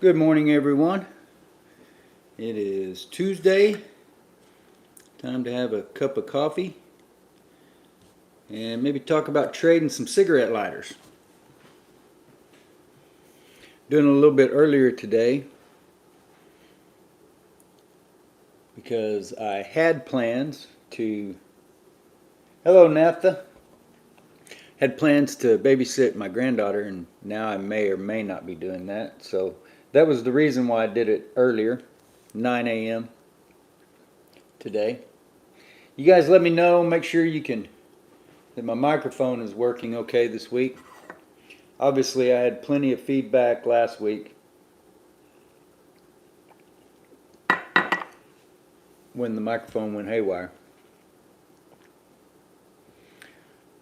Good morning, everyone. It is Tuesday. Time to have a cup of coffee and maybe talk about trading some cigarette lighters. Doing a little bit earlier today because I had plans to. Hello, Naphtha. Had plans to babysit my granddaughter, and now I may or may not be doing that. So that was the reason why I did it earlier, 9 a.m. today. You guys let me know, make sure that my microphone is working okay this week. Obviously, I had plenty of feedback last week when the microphone went haywire.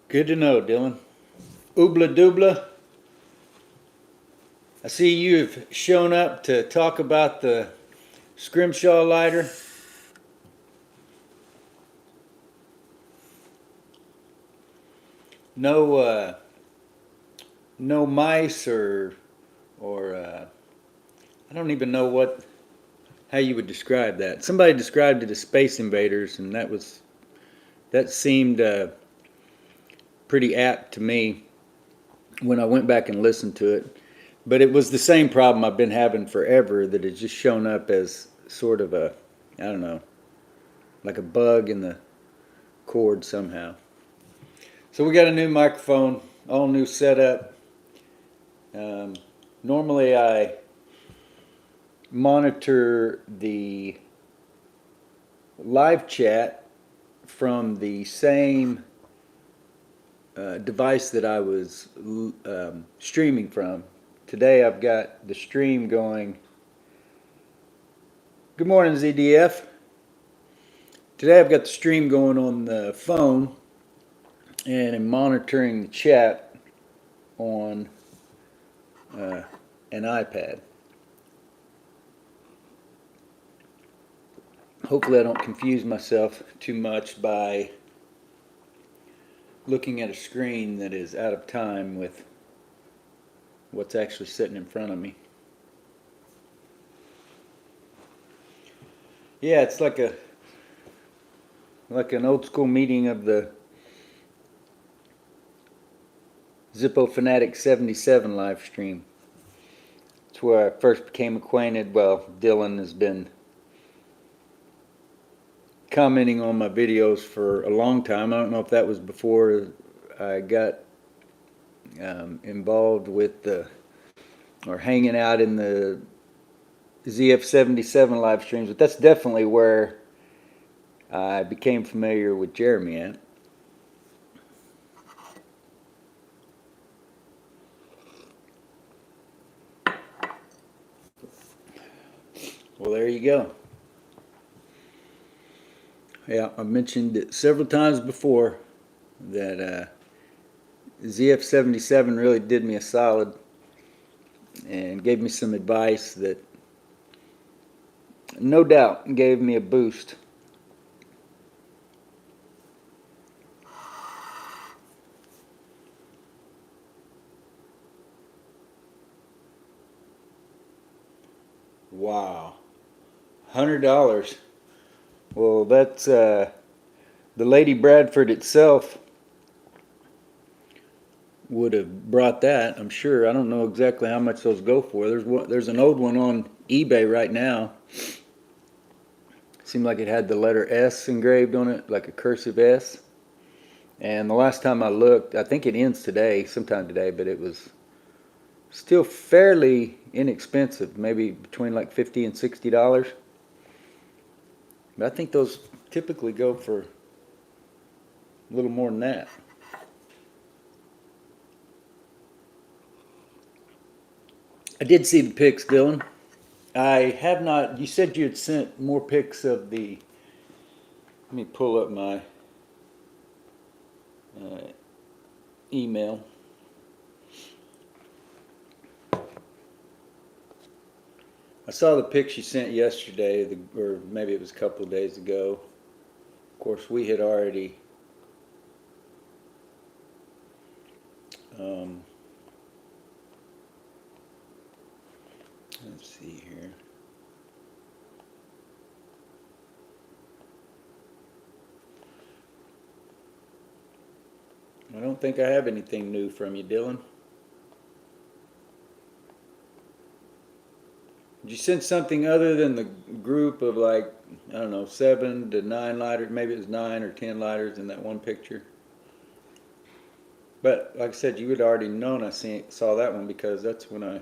Good to know, Dylan. Oobla doobla. I see you've shown up to talk about the Scrimshaw lighter. No, no mice or I don't even know how you would describe that. Somebody described it as Space Invaders, and that seemed pretty apt to me when I went back and listened to it. But it was the same problem I've been having forever, that it's just shown up as sort of I don't know, like a bug in the cord somehow. So we got a new microphone, all new setup. Normally I monitor the live chat from the same device that I was streaming from. Today I've got the stream going. Good morning, ZDF. Today I've got the stream going on the phone, and I'm monitoring the chat on an iPad. Hopefully I don't confuse myself too much by looking at a screen that is out of time with what's actually sitting in front of me. Yeah, it's like an old school meeting of the Zippo Fanatic 77 live stream. It's where I first became acquainted. Well, Dylan has been commenting on my videos for a long time. I don't know if that was before I got involved with or hanging out in the ZF77 live streams, but that's definitely where I became familiar with Jeremy at. Well, there you go. Yeah, I've mentioned it several times before that ZF77 really did me a solid and gave me some advice that no doubt gave me a boost. Wow, $100. Well, that's the Lady Bradford itself would have brought that, I'm sure. I don't know exactly how much those go for. There's an old one on eBay right now. Seemed like it had the letter S engraved on it, like a cursive S. And the last time I looked, I think it ends today, sometime today, but it was still fairly inexpensive, maybe between like $50 and $60. But I think those typically go for a little more than that. I did see the pics, Dylan. I have not. You said you had sent more pics of the. Let me pull up my email. I saw the pics you sent yesterday, or maybe it was a couple of days ago. Of course, we had already Let's see here. I don't think I have anything new from you, Dylan. Did you send something other than the group of, like, I don't know, 7 to 9 lighters? Maybe it was 9 or 10 lighters in that one picture. But like I said, you had already known I saw that one because that's when I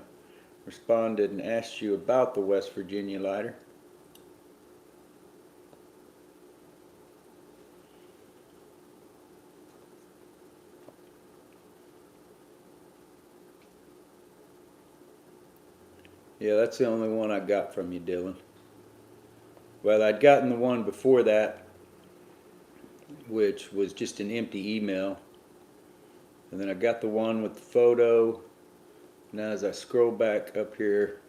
responded and asked you about the West Virginia lighter. Yeah, that's the only one I got from you, Dylan. Well, I'd gotten the one before that, which was just an empty email. And then I got the one with the photo. Now as I scroll back up here,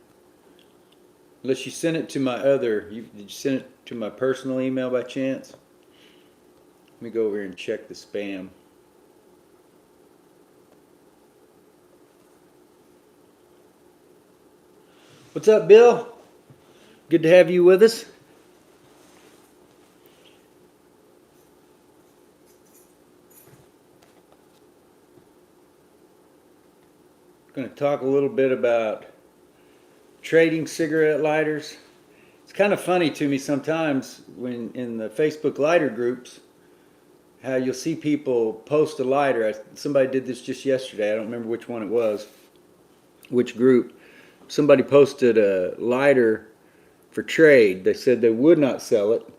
unless you sent it to my did you send it to my personal email by chance? Let me go over here and check the spam. What's up, Bill? Good to have you with us. Going to talk a little bit about trading cigarette lighters. It's kind of funny to me sometimes when in the Facebook lighter groups how you'll see people post a lighter. Somebody did this just yesterday. I don't remember which one it was, which group. Somebody posted a lighter for trade. They said they would not sell it.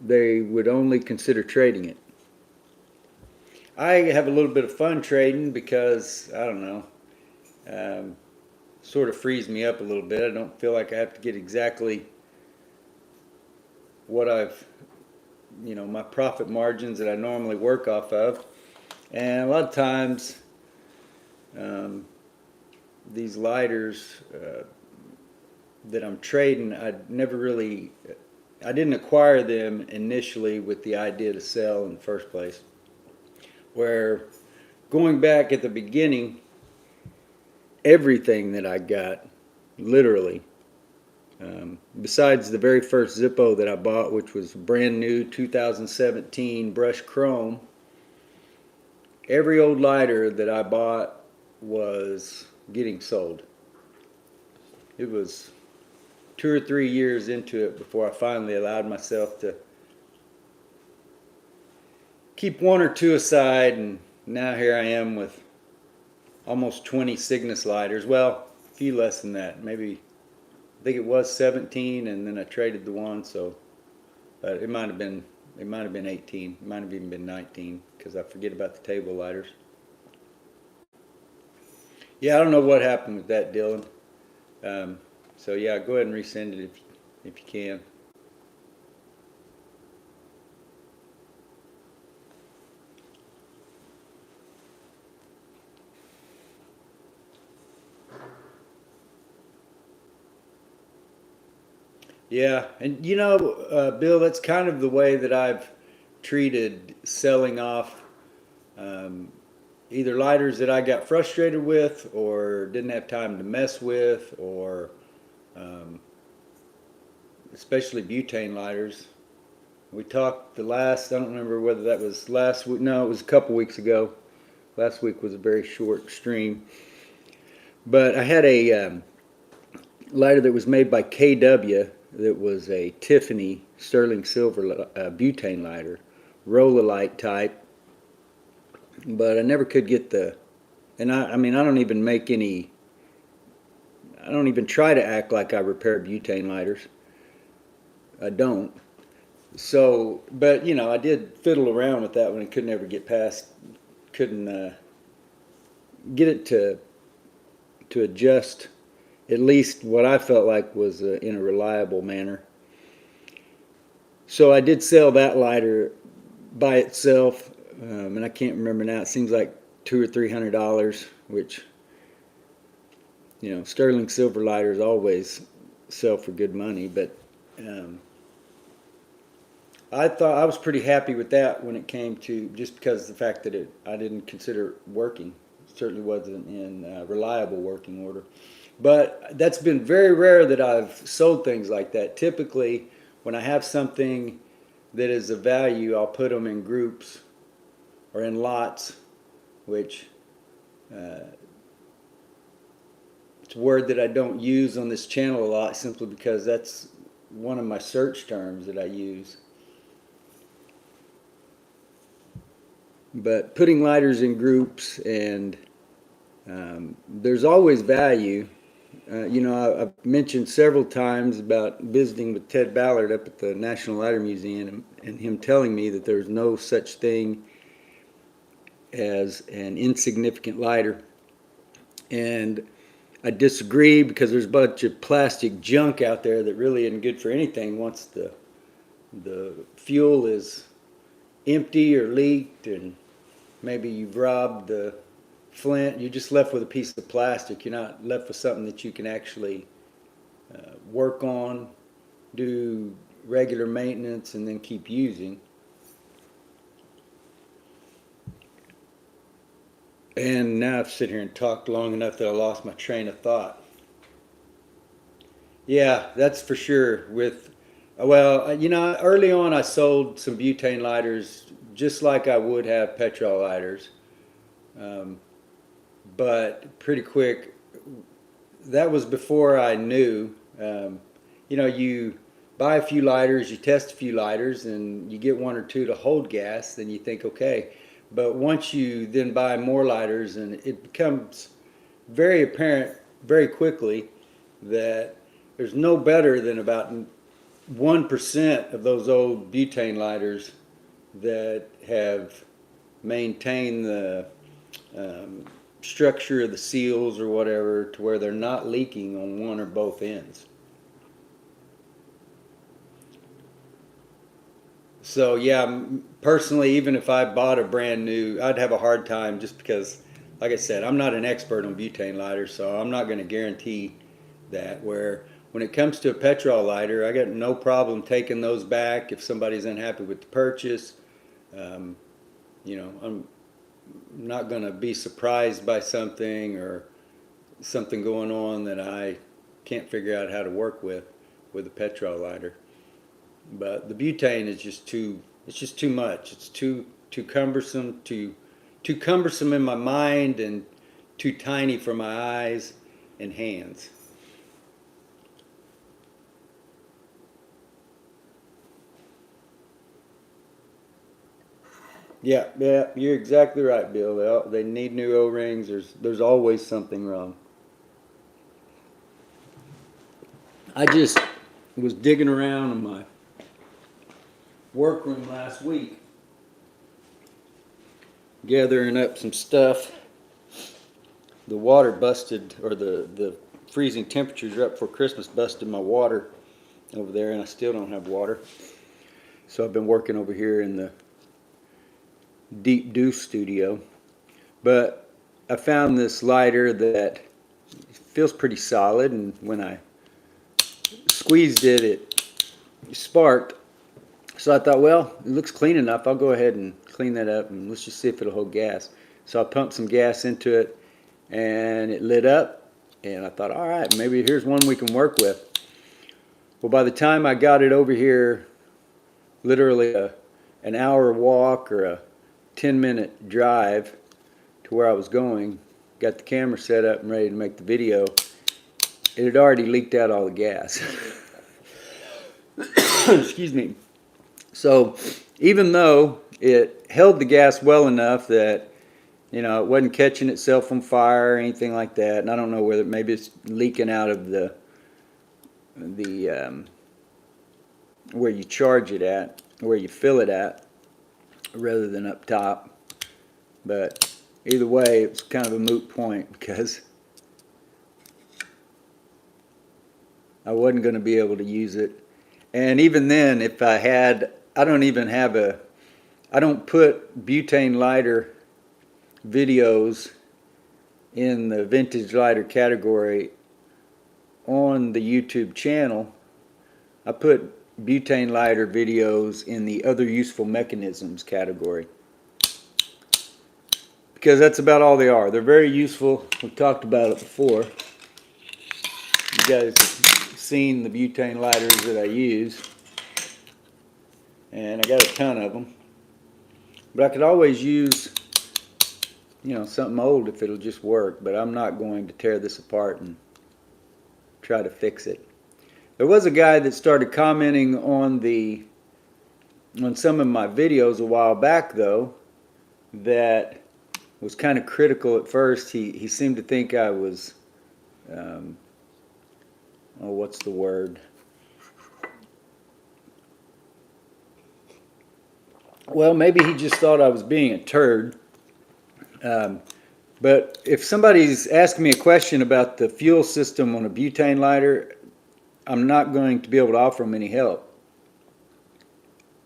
They would only consider trading it. I have a little bit of fun trading because, I don't know, sort of frees me up a little bit. I don't feel like I have to get exactly what my profit margins that I normally work off of. And a lot of times, these lighters that I'm trading, I didn't acquire them initially with the idea to sell in the first place. Where going back at the beginning, everything that I got, literally, besides the very first Zippo that I bought, which was brand new 2017 brushed chrome, every old lighter that I bought was getting sold. It was 2 or 3 years into it before I finally allowed myself to keep 1 or 2 aside, and now here I am with almost 20 Cygnus lighters. Well, a few less than that. Maybe, I think it was 17, and then I traded the one, so it might have been 18. It might have even been 19 because I forget about the table lighters. Yeah, I don't know what happened with that, Dylan. So yeah, go ahead and resend it if you can. Yeah, and Bill, that's kind of the way that I've treated selling off either lighters that I got frustrated with or didn't have time to mess with, or especially butane lighters. We talked I don't remember whether that was last week. No, it was a couple weeks ago. Last week was a very short stream. But I had a lighter that was made by KW that was a Tiffany sterling silver butane lighter, Rolla-Lite type. But I never could get and I mean, I don't even try to act like I repair butane lighters. I don't. So, but I did fiddle around with that one and couldn't get it to adjust at least what I felt like was in a reliable manner. So I did sell that lighter by itself, and I can't remember now. It seems like $200 or $300, which sterling silver lighters always sell for good money. But I thought I was pretty happy with that when it came to, just because of the fact that I didn't consider it working. certainly wasn't in reliable working order. But that's been very rare that I've sold things like that. Typically, when I have something that is of value, I'll put them in groups or in lots, which it's a word that I don't use on this channel a lot simply because that's one of my search terms that I use. But putting lighters in groups, and there's always value. I've mentioned several times about visiting with Ted Ballard up at the National Lighter Museum, and him telling me that there's no such thing as an insignificant lighter. And I disagree, because there's a bunch of plastic junk out there that really isn't good for anything once the fuel is empty or leaked, and maybe you've robbed the flint. You're just left with a piece of plastic. You're not left with something that you can actually work on, do regular maintenance, and then keep using. And now I've sit here and talked long enough that I lost my train of thought. Yeah, that's for sure. Early on I sold some butane lighters just like I would have petrol lighters. But pretty quick, that was before I knew. You buy a few lighters, you test a few lighters, and you get one or two to hold gas, then you think, okay. But once you then buy more lighters, and it becomes very apparent very quickly that there's no better than about 1% of those old butane lighters that have maintained the structure of the seals or whatever to where they're not leaking on one or both ends. So yeah, personally, even if I bought a brand new, I'd have a hard time, just because, like I said, I'm not an expert on butane lighters, so I'm not going to guarantee that. Where when it comes to a petrol lighter, I got no problem taking those back if somebody's unhappy with the purchase. I'm not going to be surprised by something or something going on that I can't figure out how to work with a petrol lighter. But the butane is just too much. It's too cumbersome, too cumbersome in my mind, and too tiny for my eyes and hands. Yeah, you're exactly right, Bill. They need new O-rings. There's always something wrong. I just was digging around in my workroom last week, gathering up some stuff. The water busted, or the freezing temperatures right before Christmas busted my water over there, and I still don't have water. So I've been working over here in the Deep Deuce studio. But I found this lighter that feels pretty solid, and when I squeezed it, it sparked. So I thought, well, it looks clean enough. I'll go ahead and clean that up, and let's just see if it'll hold gas. So I pumped some gas into it, and it lit up, and I thought, all right, maybe here's one we can work with. Well, by the time I got it over here, literally an hour walk or a 10-minute drive to where I was going, got the camera set up and ready to make the video, it had already leaked out all the gas. Excuse me. So even though it held the gas well enough that, it wasn't catching itself on fire or anything like that, and I don't know whether maybe it's leaking out of the where you charge it at, where you fill it at, rather than up top. But either way, it's kind of a moot point, because I wasn't going to be able to use it. And even then, if I had, I don't put butane lighter videos in the vintage lighter category on the YouTube channel. I put butane lighter videos in the other useful mechanisms category, because that's about all they are. They're very useful. We've talked about it before. You guys have seen the butane lighters that I use, and I got a ton of them. But I could always use, you know, something old if it'll just work, but I'm not going to tear this apart and try to fix it. There was a guy that started commenting on some of my videos a while back, though, that was kind of critical at first. He seemed to think I was, oh, what's the word? Well, maybe he just thought I was being a turd. But if somebody's asking me a question about the fuel system on a butane lighter, I'm not going to be able to offer them any help.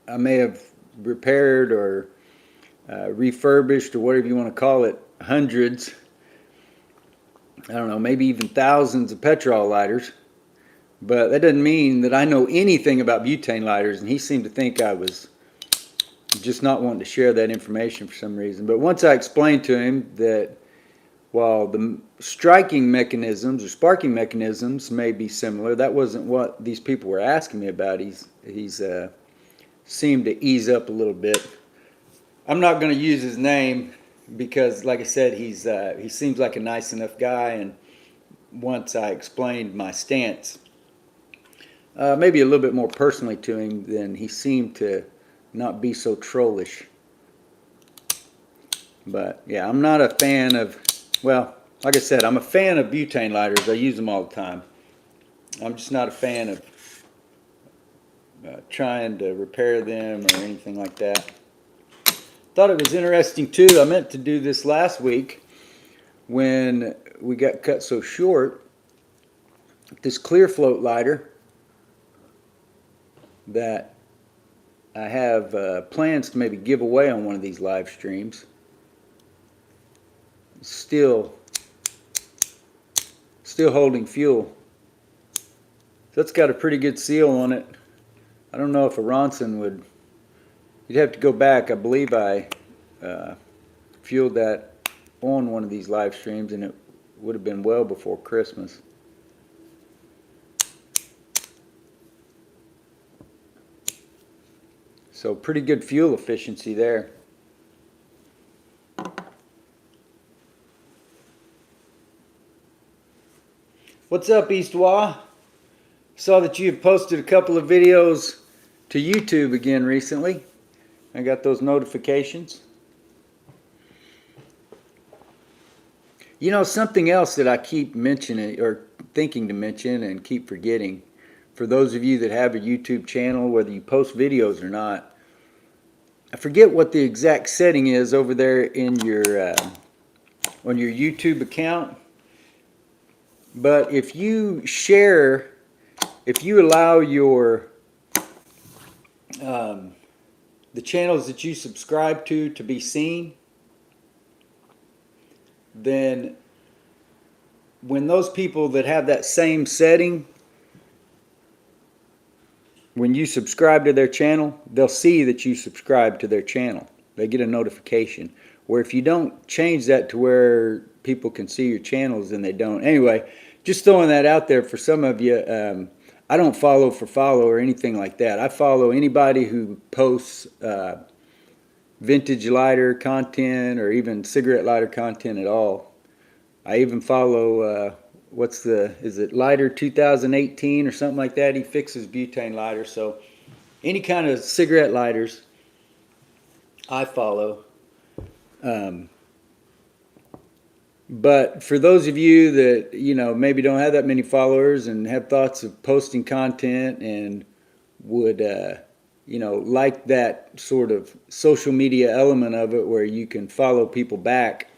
I may have repaired or refurbished, or whatever you want to call it, hundreds, I don't know, maybe even thousands of petrol lighters. But that doesn't mean that I know anything about butane lighters, and he seemed to think I was just not wanting to share that information for some reason. But once I explained to him that while the striking mechanisms or sparking mechanisms may be similar, that wasn't what these people were asking me about. He's seemed to ease up a little bit. I'm not going to use his name because, like I said, he seems like a nice enough guy, and once I explained my stance, maybe a little bit more personally to him, then he seemed to not be so trollish. But yeah, I'm not a fan of, well, like I said, I'm a fan of butane lighters. I use them all the time. I'm just not a fan of trying to repair them or anything like that. Thought it was interesting too. I meant to do this last week when we got cut so short. This clear float lighter that I have plans to maybe give away on one of these live streams. Still holding fuel. So that's got a pretty good seal on it. I don't know if a Ronson would. You'd have to go back. I believe I fueled that on one of these live streams, and it would have been well before Christmas. So pretty good fuel efficiency there. What's up, Eastwa? Saw that you have posted a couple of videos to YouTube again recently. I got those notifications. You know, something else that I keep mentioning or thinking to mention and keep forgetting, for those of you that have a YouTube channel, whether you post videos or not, I forget what the exact setting is over there in your on your YouTube account. But if you share, if you allow your the channels that you subscribe to be seen, then when those people that have that same setting, when you subscribe to their channel, they'll see that you subscribe to their channel. They get a notification. Where if you don't change that to where people can see your channels, then they don't. Anyway, just throwing that out there for some of you. I don't follow for follow or anything like that. I follow anybody who posts vintage lighter content or even cigarette lighter content at all. I even follow, is it Lighter 2018 or something like that? He fixes butane lighters. So any kind of cigarette lighters I follow. But for those of you that, you know, maybe don't have that many followers and have thoughts of posting content and would, you know, like that sort of social media element of it where you can follow people back,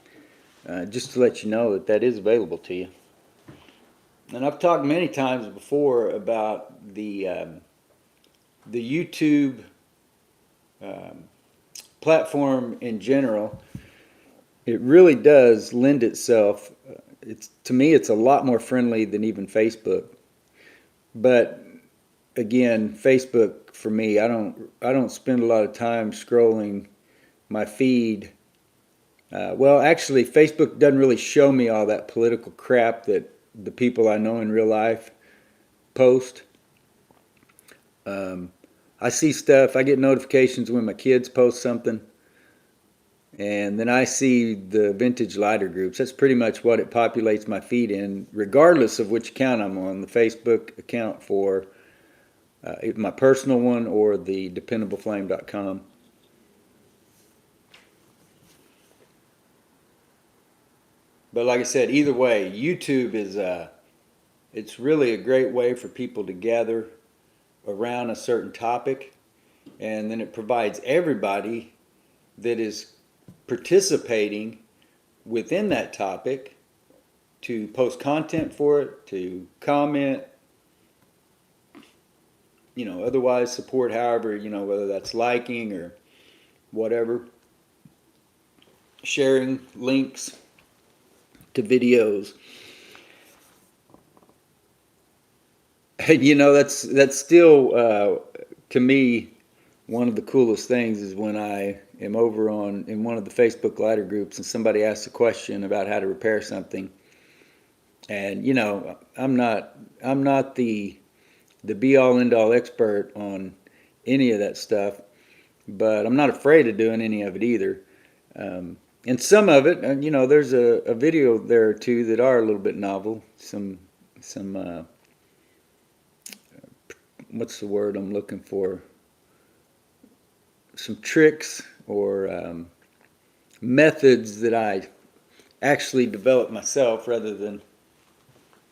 just to let you know that that is available to you. And I've talked many times before about the YouTube platform in general. It really does lend itself. To me, it's a lot more friendly than even Facebook. But again, Facebook for me, I don't spend a lot of time scrolling my feed Well, actually, Facebook doesn't really show me all that political crap that the people I know in real life post. Um, I see stuff, I get notifications when my kids post something, and then I see the vintage lighter groups. That's pretty much what it populates my feed in, regardless of which account I'm on, the Facebook account for my personal one or the dependableflame.com. But like I said, either way, YouTube is it's really a great way for people to gather around a certain topic, and then it provides everybody that is participating within that topic to post content for it, to comment, otherwise support however, whether that's liking or whatever, sharing links to videos. That's still to me one of the coolest things is when I am over in one of the Facebook lighter groups and somebody asks a question about how to repair something, and I'm not the be all end all expert on any of that stuff, but I'm not afraid of doing any of it either. And some of it, there's a video there or two that are a little bit novel. Some what's the word I'm looking for? Some tricks or methods that I actually developed myself rather than,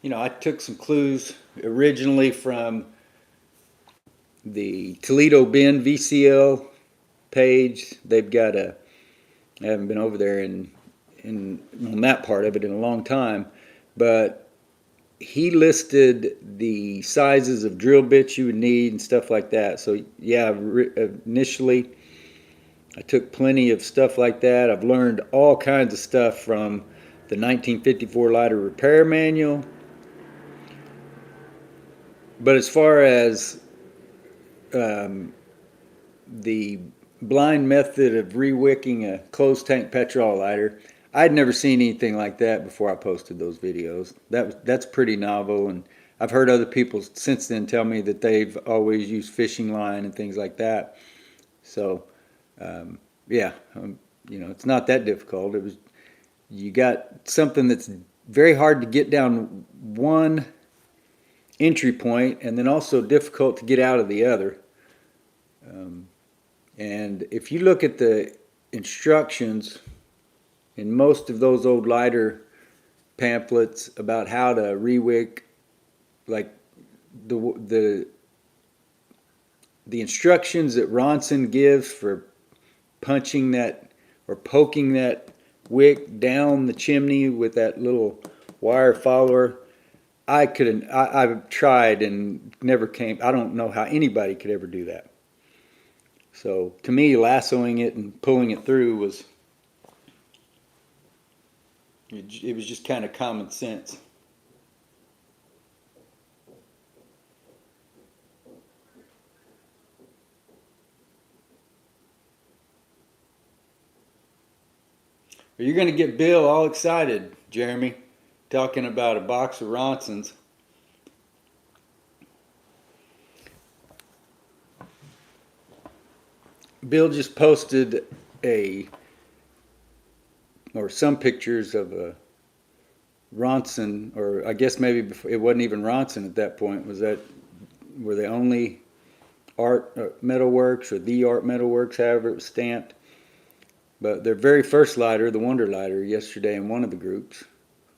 I took some clues originally from the Toledo Bend VCL page. They've got I haven't been over there on that part of it in a long time, but he listed the sizes of drill bits you would need and stuff like that. So yeah, initially I took plenty of stuff like that. I've learned all kinds of stuff from the 1954 lighter repair manual. But as far as the blind method of re-wicking a closed tank petrol lighter, I'd never seen anything like that before I posted those videos. That's pretty novel, and I've heard other people since then tell me that they've always used fishing line and things like that. So, yeah, it's not that difficult. You got something that's very hard to get down one entry point, and then also difficult to get out of the other. And if you look at the instructions in most of those old lighter pamphlets about how to re-wick, like the instructions that Ronson gives for punching that or poking that wick down the chimney with that little wire follower, I've tried and never came. I don't know how anybody could ever do that. So to me, lassoing it and pulling it through was just kind of common sense. You're going to get Bill all excited, Jeremy, talking about a box of Ronsons. Bill just posted some pictures of a Ronson, or I guess maybe before, it wasn't even Ronson at that point. Were they only Art Metalworks or the Art Metalworks, however it was stamped? But their very first lighter, the Wonder Lighter, yesterday in one of the groups,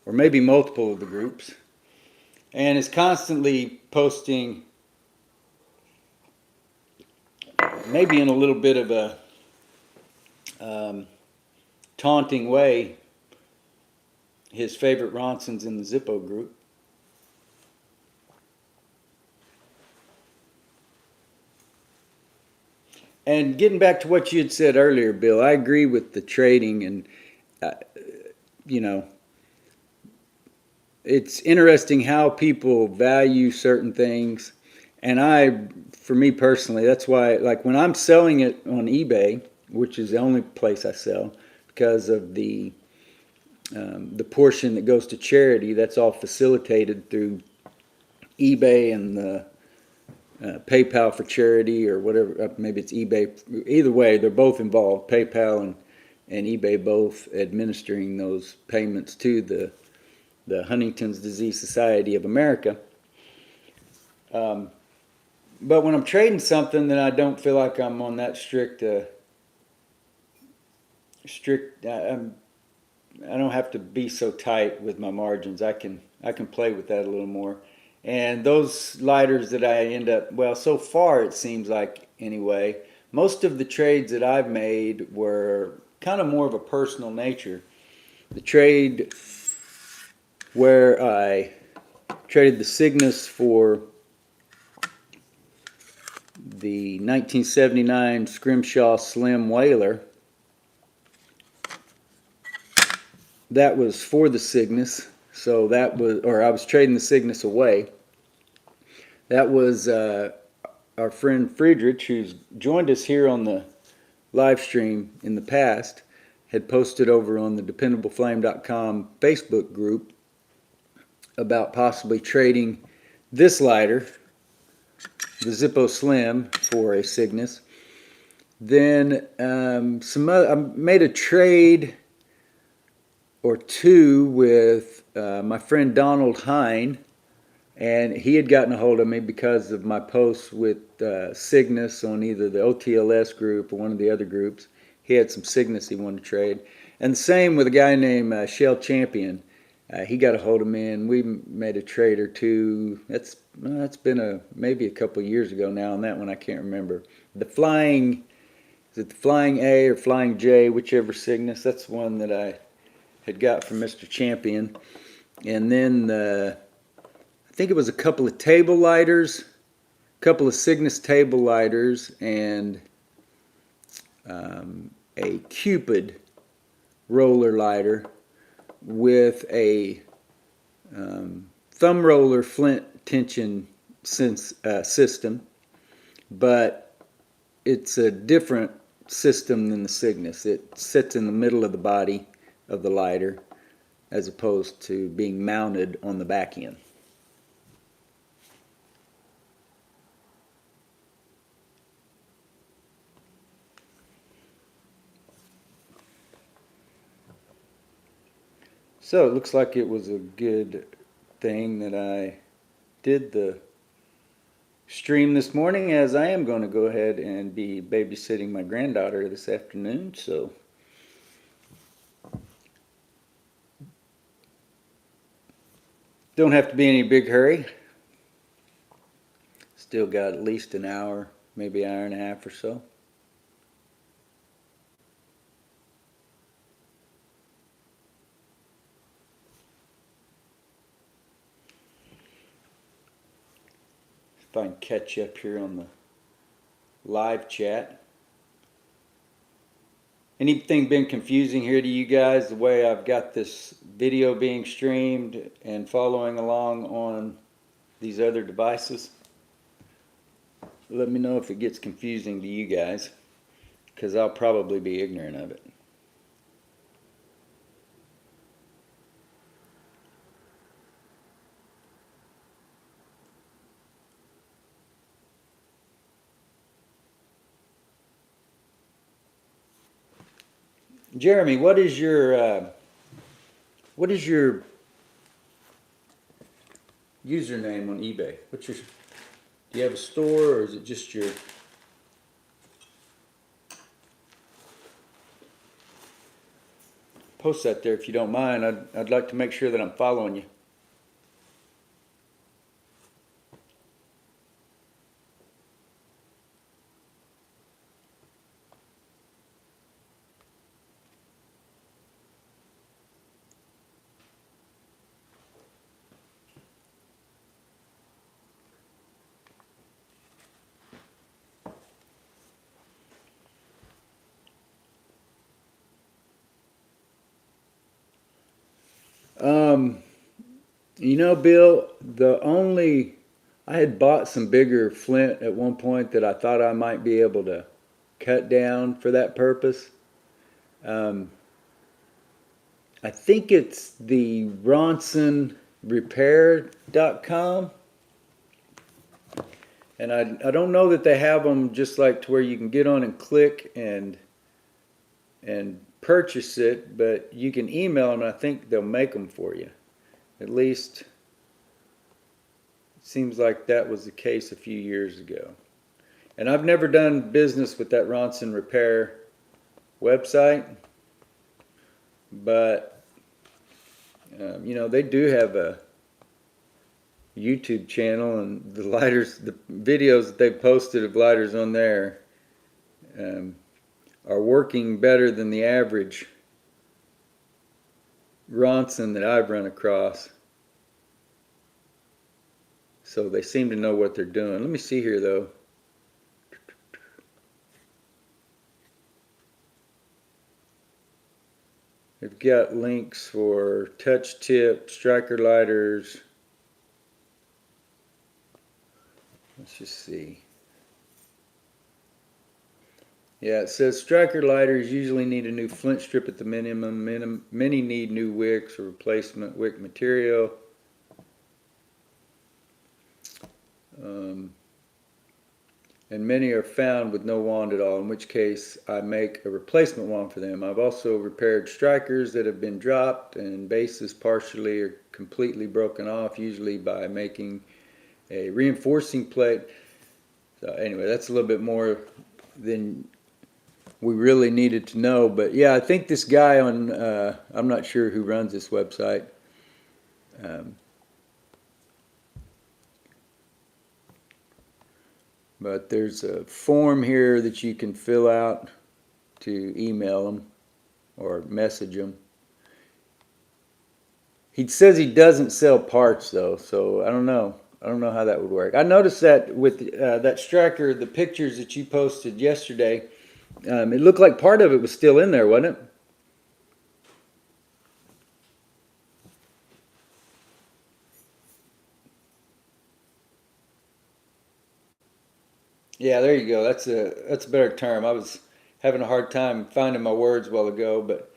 or maybe multiple of the groups, and is constantly posting, maybe in a little bit of a taunting way, his favorite Ronsons in the Zippo group. And getting back to what you had said earlier, Bill, I agree with the trading, and it's interesting how people value certain things. And for me personally, that's why, like when I'm selling it on eBay, which is the only place I sell, because of the portion that goes to charity. That's all facilitated through eBay and the PayPal for charity or whatever. Maybe it's eBay. Either way, they're both involved. PayPal and eBay both administering those payments to the Huntington's Disease Society of America. But when I'm trading something, then I don't feel like I'm on that strict. I don't have to be so tight with my margins. I can play with that a little more. And those lighters that I end up, well, so far it seems like anyway, most of the trades that I've made were kind of more of a personal nature. The trade where I traded the Cygnus for the 1979 Scrimshaw Slim Whaler, that was for the Cygnus. So that was, or I was trading the Cygnus away. That was our friend Friedrich, who's joined us here on the live stream in the past, had posted over on the DependableFlame.com Facebook group about possibly trading this lighter, the Zippo Slim, for a Cygnus. Then I made a trade or two with my friend Donald Hine, and he had gotten a hold of me because of my posts with Cygnus on either the OTLS group or one of the other groups. He had some Cygnus he wanted to trade. And the same with a guy named Shell Champion. He got a hold of me, and we made a trade or two. That's been maybe a couple of years ago now on that one. I can't remember. Is it the Flying A or Flying J, whichever Cygnus? That's one that I had got from Mr. Champion. And then I think it was a couple of table lighters, a couple of Cygnus table lighters, and a Cupid roller lighter with a thumb roller flint tension system, but it's a different system than the Cygnus. It sits in the middle of the body of the lighter as opposed to being mounted on the back end. So it looks like it was a good thing that I did the stream this morning, as I am going to go ahead and be babysitting my granddaughter this afternoon. So don't have to be in any big hurry. Still got at least an hour, maybe an hour and a half or so. If I can catch up here on the live chat. Anything been confusing here to you guys, the way I've got this video being streamed and following along on these other devices? Let me know if it gets confusing to you guys, because I'll probably be ignorant of it. Jeremy, what is your username on eBay? Do you have a store, or is it just your? Post that there if you don't mind. I'd like to make sure that I'm following you. You know, Bill, I had bought some bigger flint at one point that I thought I might be able to cut down for that purpose. I think it's the RonsonRepair.com. And I don't know that they have them just like to where you can get on and click and purchase it, but you can email them and I think they'll make them for you. At least it seems like that was the case a few years ago. And I've never done business with that Ronson Repair website, but you know, they do have a YouTube channel, and the lighters, the videos that they've posted of lighters on there are working better than the average Ronson that I've run across. So they seem to know what they're doing. Let me see here though. They've got links for touch tip, striker lighters. Let's just see. Yeah, it says striker lighters usually need a new flint strip at the minimum. Many need new wicks or replacement wick material. And many are found with no wand at all, in which case I make a replacement wand for them. I've also repaired strikers that have been dropped and bases partially or completely broken off, usually by making a reinforcing plate. So anyway, that's a little bit more than we really needed to know. But yeah, I think this guy on, I'm not sure who runs this website. But there's a form here that you can fill out to email them or message them. He says he doesn't sell parts though, so I don't know. I don't know how that would work. I noticed that with that striker, the pictures that you posted yesterday, it looked like part of it was still in there, wasn't it? Yeah, there you go. That's a better term. I was having a hard time finding my words a while ago, but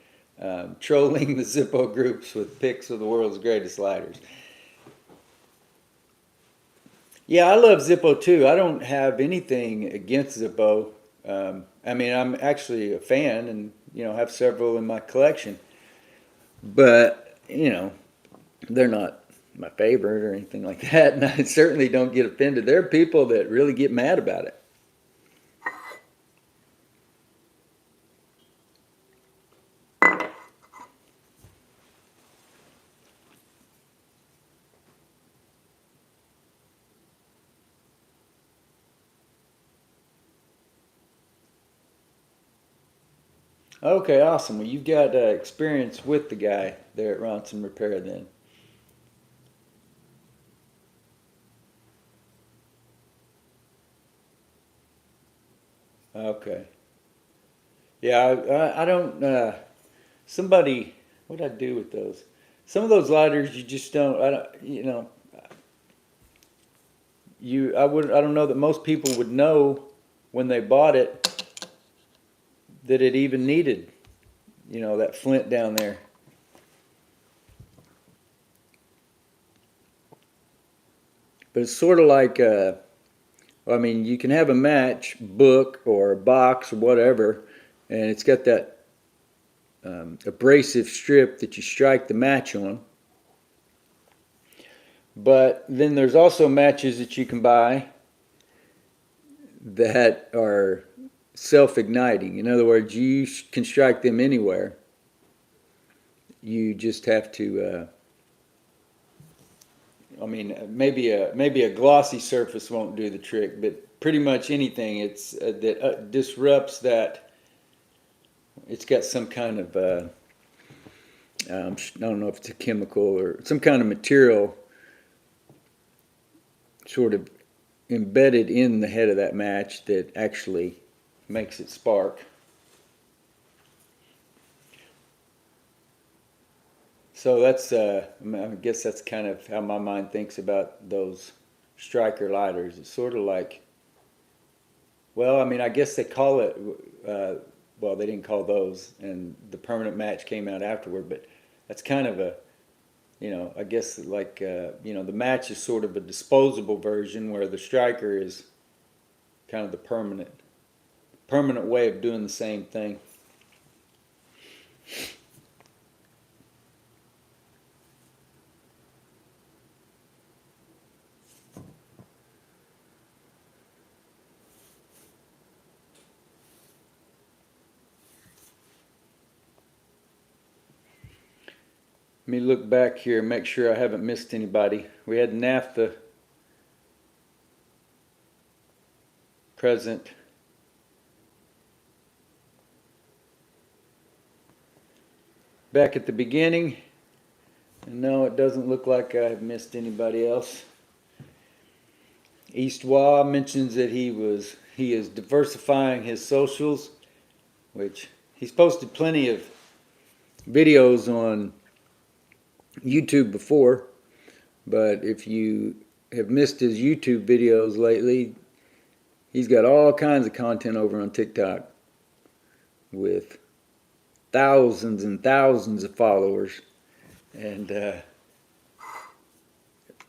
trolling the Zippo groups with pics of the world's greatest lighters. Yeah, I love Zippo too. I don't have anything against Zippo. I mean, I'm actually a fan, and you know, have several in my collection. But you know, they're not my favorite or anything like that, and I certainly don't get offended. There are people that really get mad about it. Okay, awesome. Well, you've got experience with the guy there at Ronson Repair then. Okay. Yeah, I don't. Somebody, what would I do with those? Some of those lighters, you just don't. I don't. You know, you. I would. I don't know that most people would know when they bought it that it even needed. You know, that flint down there. But it's sort of like. I mean, you can have a match book or a box or whatever, and it's got that abrasive strip that you strike the match on. But then there's also matches that you can buy that are self-igniting. In other words, you can strike them anywhere. You just have to. I mean, maybe a glossy surface won't do the trick, but pretty much anything it's that disrupts that. It's got some kind of I don't know if it's a chemical or some kind of material sort of embedded in the head of that match that actually makes it spark. So that's, I guess that's kind of how my mind thinks about those striker lighters. It's sort of like, well, I mean, I guess they call it, well, they didn't call those, and the permanent match came out afterward, but that's kind of a, I guess like, the match is sort of a disposable version where the striker is kind of the permanent way of doing the same thing. Let me look back here and make sure I haven't missed anybody. We had naphtha present. Back at the beginning. And no, it doesn't look like I've missed anybody else. Eastwa mentions that he is diversifying his socials, which he's posted plenty of videos on YouTube before, but if you have missed his YouTube videos lately, he's got all kinds of content over on TikTok with thousands and thousands of followers, and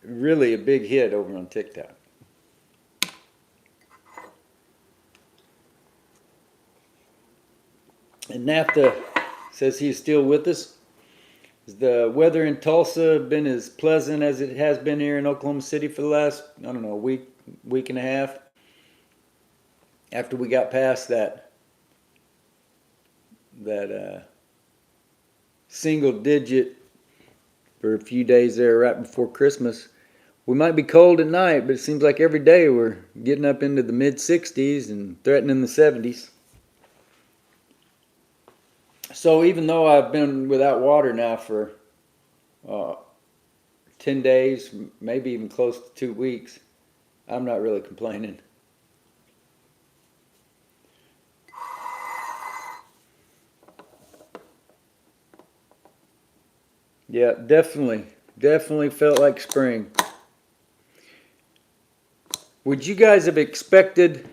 really a big hit over on TikTok. And naphtha says he is still with us. Has the weather in Tulsa been as pleasant as it has been here in Oklahoma City for the last, I don't know, week and a half? After we got past that single digit for a few days there right before Christmas. We might be cold at night, but it seems like every day we're getting up into the mid 60s and threatening the 70s. So even though I've been without water now for 10 days, maybe even close to 2 weeks, I'm not really complaining. Yeah, definitely felt like spring. Would you guys have expected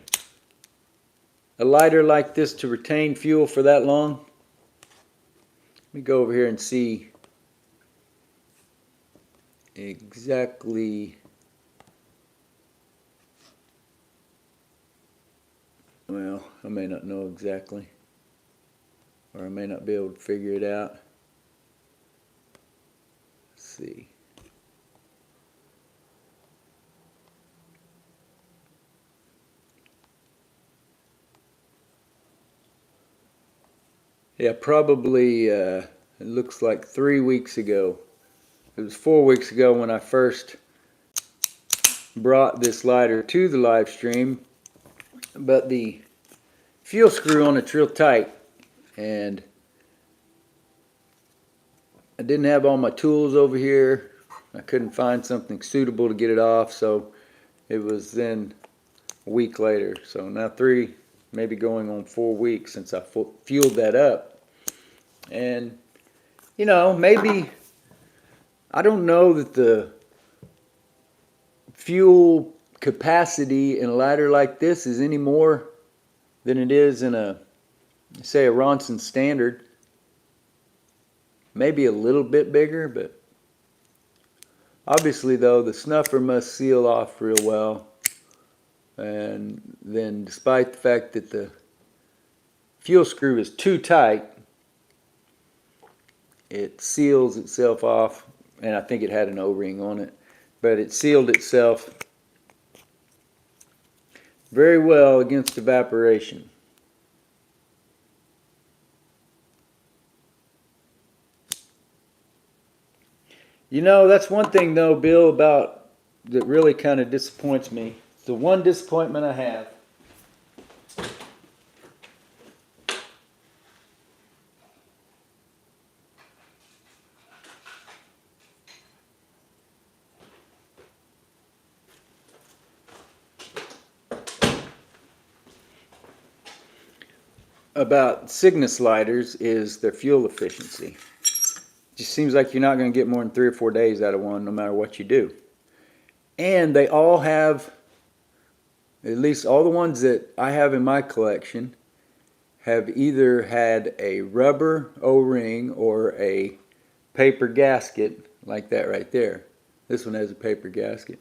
a lighter like this to retain fuel for that long? Let me go over here and see exactly. Well, I may not know exactly, or I may not be able to figure it out. Let's see. Yeah, probably it looks like 3 weeks ago. It was 4 weeks ago when I first brought this lighter to the live stream, but the fuel screw on it's real tight, and I didn't have all my tools over here. I couldn't find something suitable to get it off, so it was then a week later. So now 3, maybe going on 4 weeks since I fueled that up. And, maybe, I don't know that the fuel capacity in a lighter like this is any more than it is in say a Ronson Standard. Maybe a little bit bigger, but obviously though the snuffer must seal off real well. And then despite the fact that the fuel screw is too tight, it seals itself off, and I think it had an O-ring on it, but it sealed itself very well against evaporation. That's one thing though, Bill, about that really kind of disappoints me. It's the one disappointment I have. About Cygnus lighters is their fuel efficiency. Just seems like you're not going to get more than 3 or 4 days out of one no matter what you do. And they all have, at least all the ones that I have in my collection, have either had a rubber O-ring or a paper gasket like that right there. This one has a paper gasket.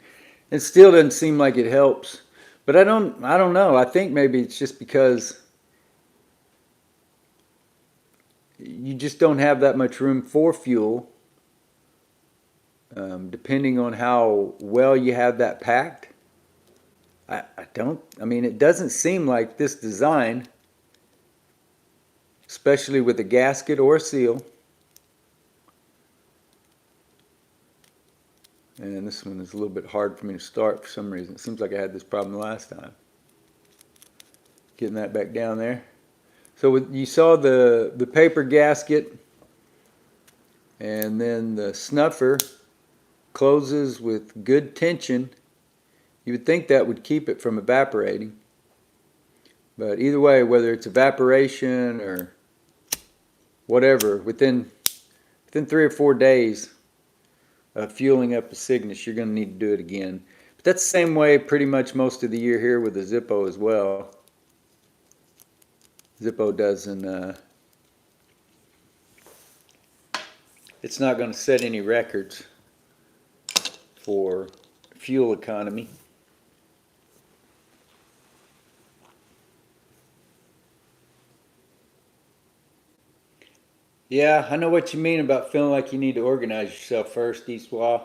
It still doesn't seem like it helps. But I don't know. I think maybe it's just because you just don't have that much room for fuel, depending on how well you have that packed. I mean, it doesn't seem like this design, especially with a gasket or a seal. And this one is a little bit hard for me to start for some reason. It seems like I had this problem last time. Getting that back down there. So you saw the paper gasket, and then the snuffer closes with good tension. You would think that would keep it from evaporating. But either way, whether it's evaporation or whatever, within 3 or 4 days of fueling up a Cygnus, you're going to need to do it again. But that's the same way pretty much most of the year here with the Zippo as well. Zippo doesn't, it's not going to set any records for fuel economy. Yeah, I know what you mean about feeling like you need to organize yourself first, Eastwa.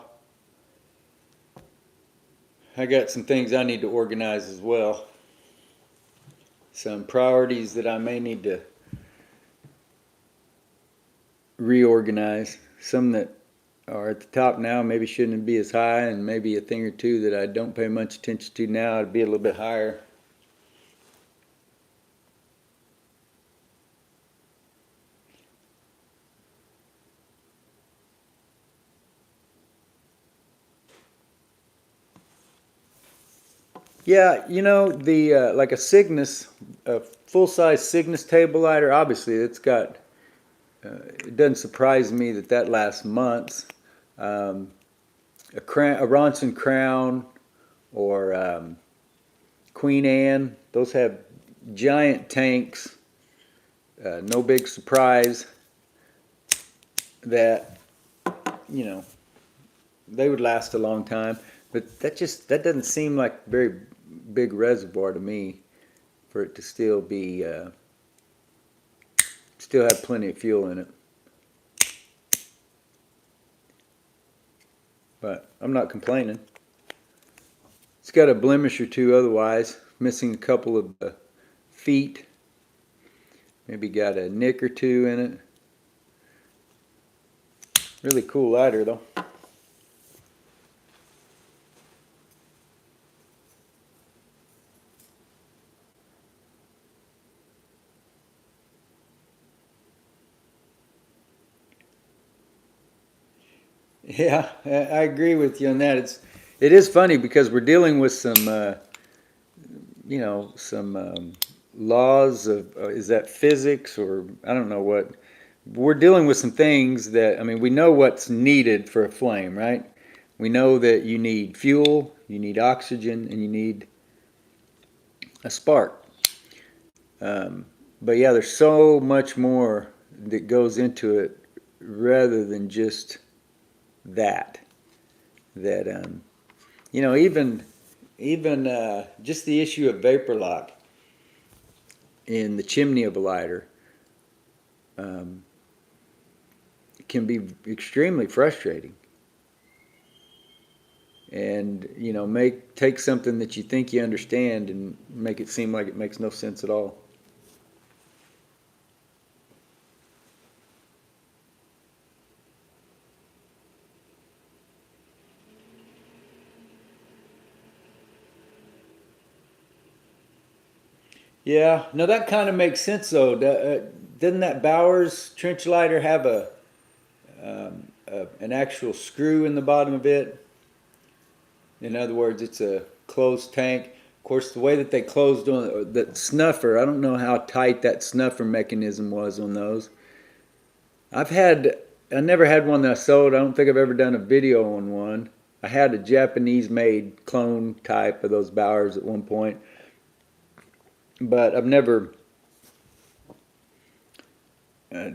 I got some things I need to organize as well. Some priorities that I may need to reorganize. Some that are at the top now maybe shouldn't be as high, and maybe a thing or two that I don't pay much attention to now would be a little bit higher. Yeah, you know, the like a Cygnus, a full-size Cygnus table lighter, obviously it's got, it doesn't surprise me that that lasts months. A Ronson Crown or Queen Anne, those have giant tanks. No big surprise that, you know, they would last a long time. But that doesn't seem like a very big reservoir to me for it to still be, still have plenty of fuel in it. But I'm not complaining. It's got a blemish or two otherwise, missing a couple of feet. Maybe got a nick or two in it. Really cool lighter though. Yeah, I agree with you on that. It is funny because we're dealing with some, you know, some laws of, is that physics or I don't know what. We're dealing with some things that, I mean, we know what's needed for a flame, right? We know that you need fuel, you need oxygen, and you need a spark. But yeah, there's so much more that goes into it rather than just that. You know, even just the issue of vapor lock in the chimney of a lighter can be extremely frustrating. And you know, take something that you think you understand and make it seem like it makes no sense at all. Yeah, no, that kind of makes sense though. Doesn't that Bowers trench lighter have an actual screw in the bottom of it? In other words, it's a closed tank. Of course, the way that they closed on the snuffer, I don't know how tight that snuffer mechanism was on those. I never had one that I sold. I don't think I've ever done a video on one. I had a Japanese-made clone type of those Bowers at one point, but I've never.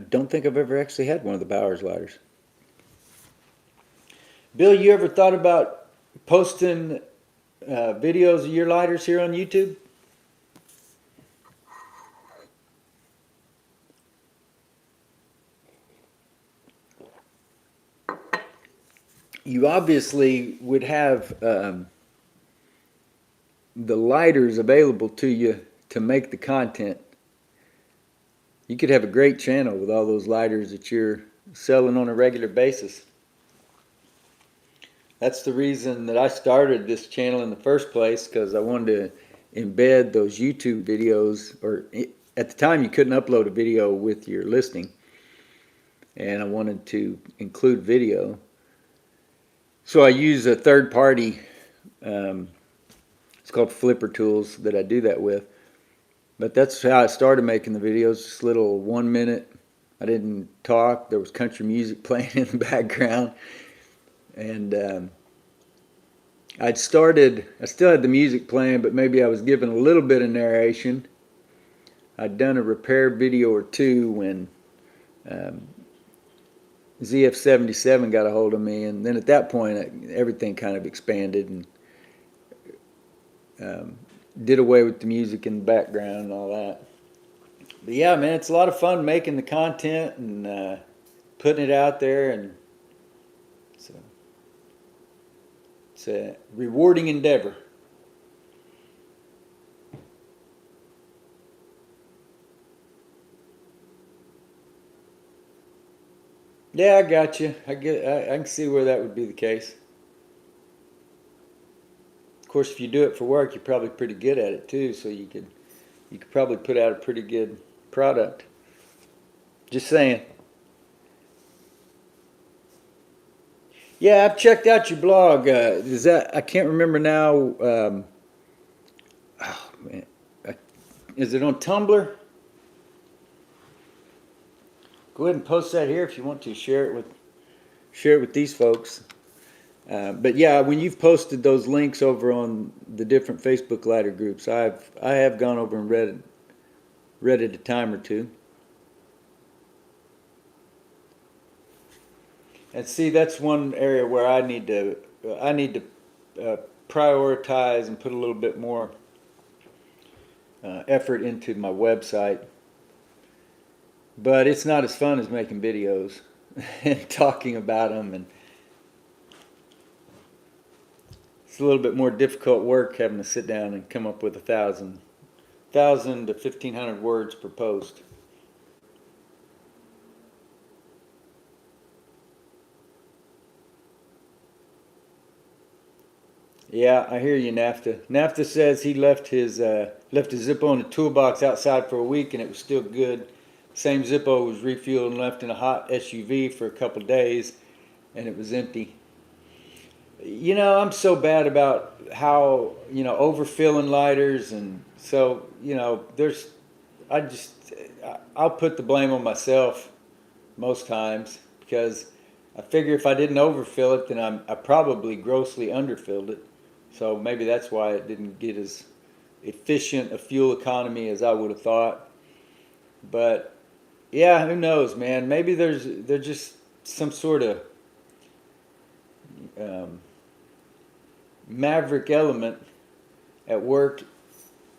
Don't think I've ever actually had one of the Bowers lighters. Bill, you ever thought about posting videos of your lighters here on YouTube? You obviously would have the lighters available to you to make the content. You could have a great channel with all those lighters that you're selling on a regular basis. That's the reason that I started this channel in the first place, because I wanted to embed those YouTube videos, or at the time you couldn't upload a video with your listing, and I wanted to include video. So I use a third party, it's called Flipper Tools, that I do that with. But that's how I started making the videos, just little 1 minute. I didn't talk, there was country music playing in the background. And I still had the music playing, but maybe I was giving a little bit of narration. I'd done a repair video or two when ZF77 got a hold of me, and then at that point everything kind of expanded, and did away with the music in the background and all that. But yeah, man, it's a lot of fun making the content and putting it out there, and it's a rewarding endeavor. Yeah, I got you. I can see where that would be the case. Of course, if you do it for work, you're probably pretty good at it too, so you could probably put out a pretty good product. Just saying. Yeah, I've checked out your blog. I can't remember now. Oh man, is it on Tumblr? Go ahead and post that here if you want to. Share it with these folks. But yeah, when you've posted those links over on the different Facebook lighter groups, I have gone over and read it a time or two. And see, that's one area where I need to prioritize and put a little bit more effort into my website. But it's not as fun as making videos and talking about them, and it's a little bit more difficult work having to sit down and come up with 1,000 to 1,500 words per post. Yeah, I hear you, NAFTA. NAFTA says he left his Zippo in a toolbox outside for a week and it was still good. Same Zippo was refueled and left in a hot SUV for a couple of days and it was empty. You know, I'm so bad about how, overfilling lighters, and so, I'll put the blame on myself most times, because I figure if I didn't overfill it, then I probably grossly underfilled it. So maybe that's why it didn't get as efficient a fuel economy as I would have thought. But yeah, who knows, man? Maybe there's just some sort of maverick element at work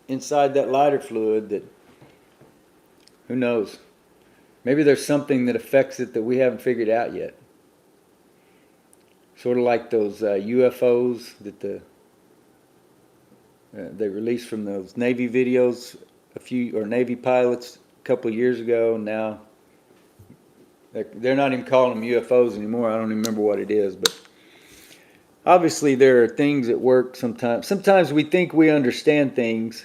inside that lighter fluid that, who knows? Maybe there's something that affects it that we haven't figured out yet. Sort of like those UFOs that they released from those Navy videos, Navy pilots a couple of years ago. Now they're not even calling them UFOs anymore. I don't even remember what it is, but obviously there are things at work sometimes. Sometimes we think we understand things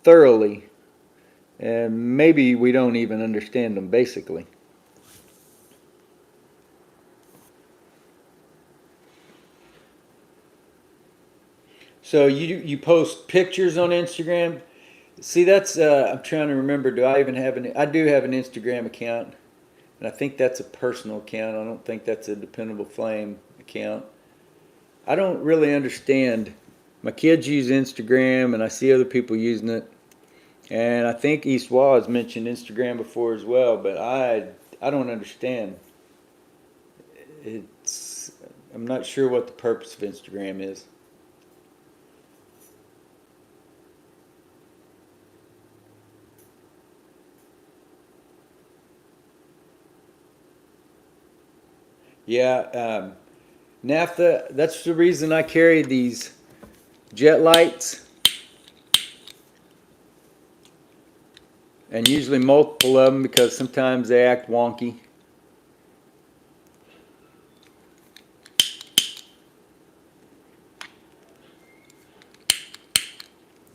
thoroughly, and maybe we don't even understand them basically. So you post pictures on Instagram. See, that's I'm trying to remember. Do I even have I do have an Instagram account, and I think that's a personal account. I don't think that's a Dependable Flame account. I don't really understand. My kids use Instagram, and I see other people using it. And I think East Wall has mentioned Instagram before as well, but I don't understand. I'm not sure what the purpose of Instagram is. Yeah, naphtha, that's the reason I carry these jet lights, and usually multiple of them because sometimes they act wonky.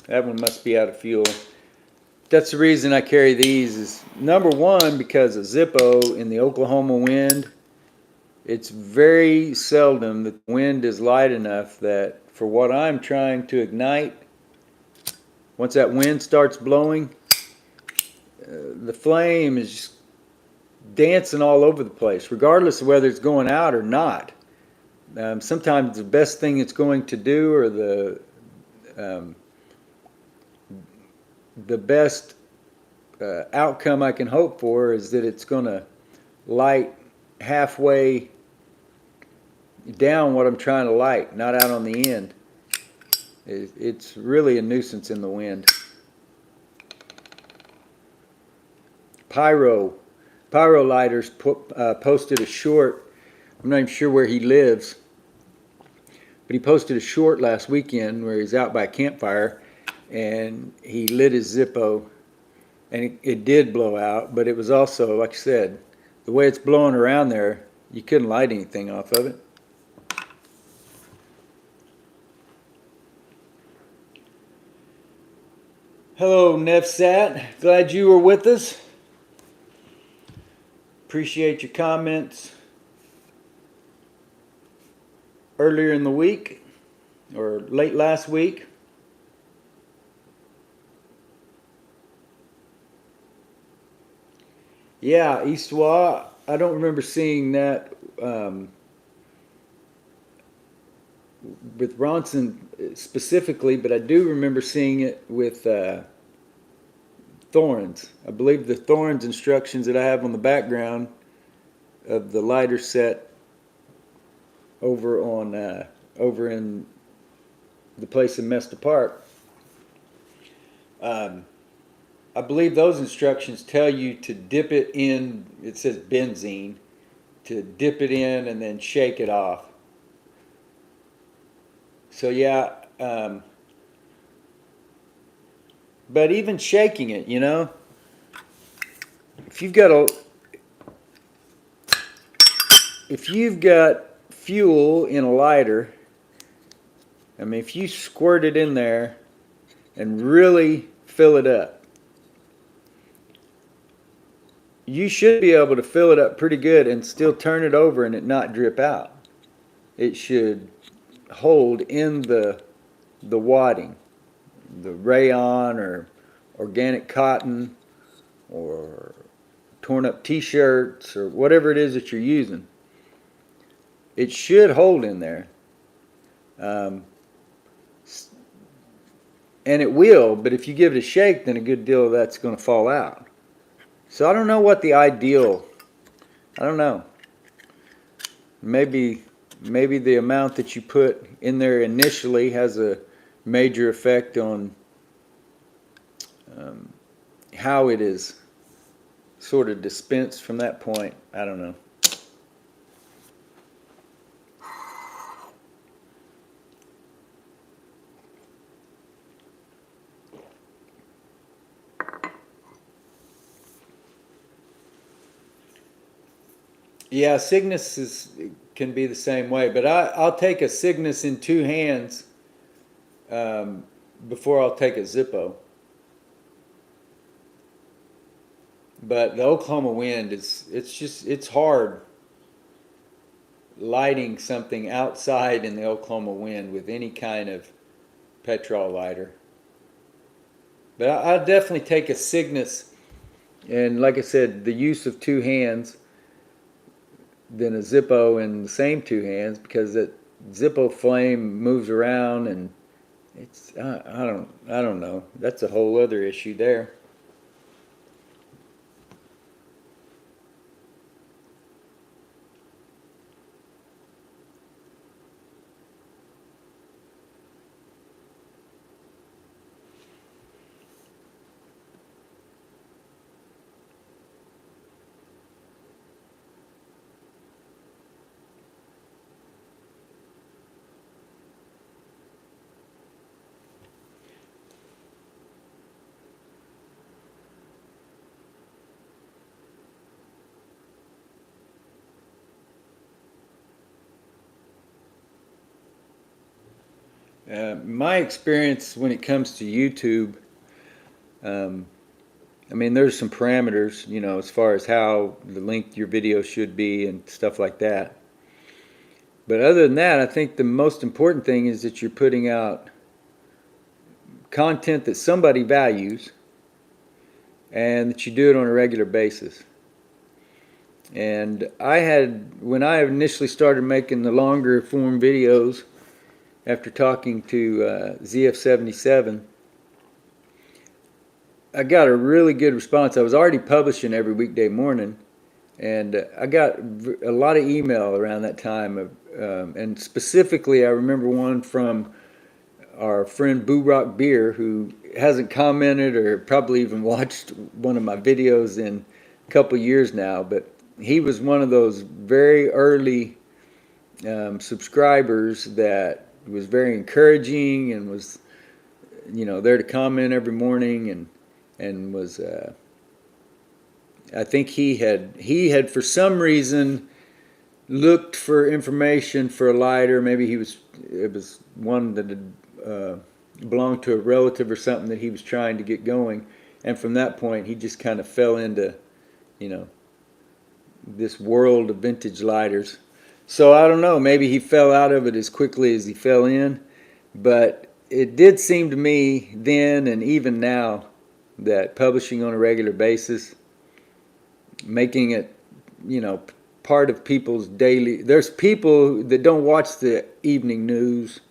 That one must be out of fuel. That's the reason I carry these is number one, because of Zippo in the Oklahoma wind. It's very seldom that the wind is light enough that for what I'm trying to ignite, once that wind starts blowing, the flame is just dancing all over the place, regardless of whether it's going out or not. Sometimes the best thing it's going to do, or the best outcome I can hope for, is that it's going to light halfway down what I'm trying to light, not out on the end. It's really a nuisance in the wind. Pyro Lighters posted a short. I'm not even sure where he lives, but he posted a short last weekend where he's out by a campfire and he lit his Zippo, and it did blow out, but it was also, like I said, the way it's blowing around there, you couldn't light anything off of it. Hello, Nevsat. Glad you were with us. Appreciate your comments earlier in the week or late last week. Yeah, Eastwa, I don't remember seeing that with Ronson specifically, but I do remember seeing it with Thorns. I believe the Thorns instructions that I have on the background of the lighter set over in the place in Mesta Park. I believe those instructions tell you to dip it in, it says benzene, to dip it in and then shake it off. So yeah, but even shaking it, if you've got fuel in a lighter, I mean, if you squirt it in there and really fill it up, you should be able to fill it up pretty good and still turn it over and it not drip out. It should hold in the wadding, the rayon or organic cotton or torn up t-shirts or whatever it is that you're using. It should hold in there. And it will, but if you give it a shake, then a good deal of that's going to fall out. So I don't know what the ideal, I don't know. Maybe the amount that you put in there initially has a major effect on how it is sort of dispensed from that point. I don't know. Yeah, Cygnus can be the same way, but I'll take a Cygnus in two hands before I'll take a Zippo. But the Oklahoma wind it's hard lighting something outside in the Oklahoma wind with any kind of petrol lighter. But I'll definitely take a Cygnus, and like I said, the use of two hands than a Zippo in the same two hands, because that Zippo flame moves around and it's I don't know. That's a whole other issue there. My experience when it comes to YouTube, um, I mean, there's some parameters, you know, as far as how the length your video should be and stuff like that. But other than that, I think the most important thing is that you're putting out content that somebody values and that you do it on a regular basis. And when I initially started making the longer form videos after talking to ZF77, I got a really good response. I was already publishing every weekday morning, and I got a lot of email around that time. And specifically, I remember one from our friend Boo Rock Beer, who hasn't commented or probably even watched one of my videos in a couple years now, but he was one of those very early subscribers that was very encouraging and was, you know, there to comment every morning and was I think he had for some reason looked for information for a lighter. Maybe it was one that had belonged to a relative or something that he was trying to get going, and from that point he just kind of fell into, you know, this world of vintage lighters. So I don't know, maybe he fell out of it as quickly as he fell in, but it did seem to me then and even now that publishing on a regular basis, making it, you know, part of people's daily. There's people that don't watch the evening news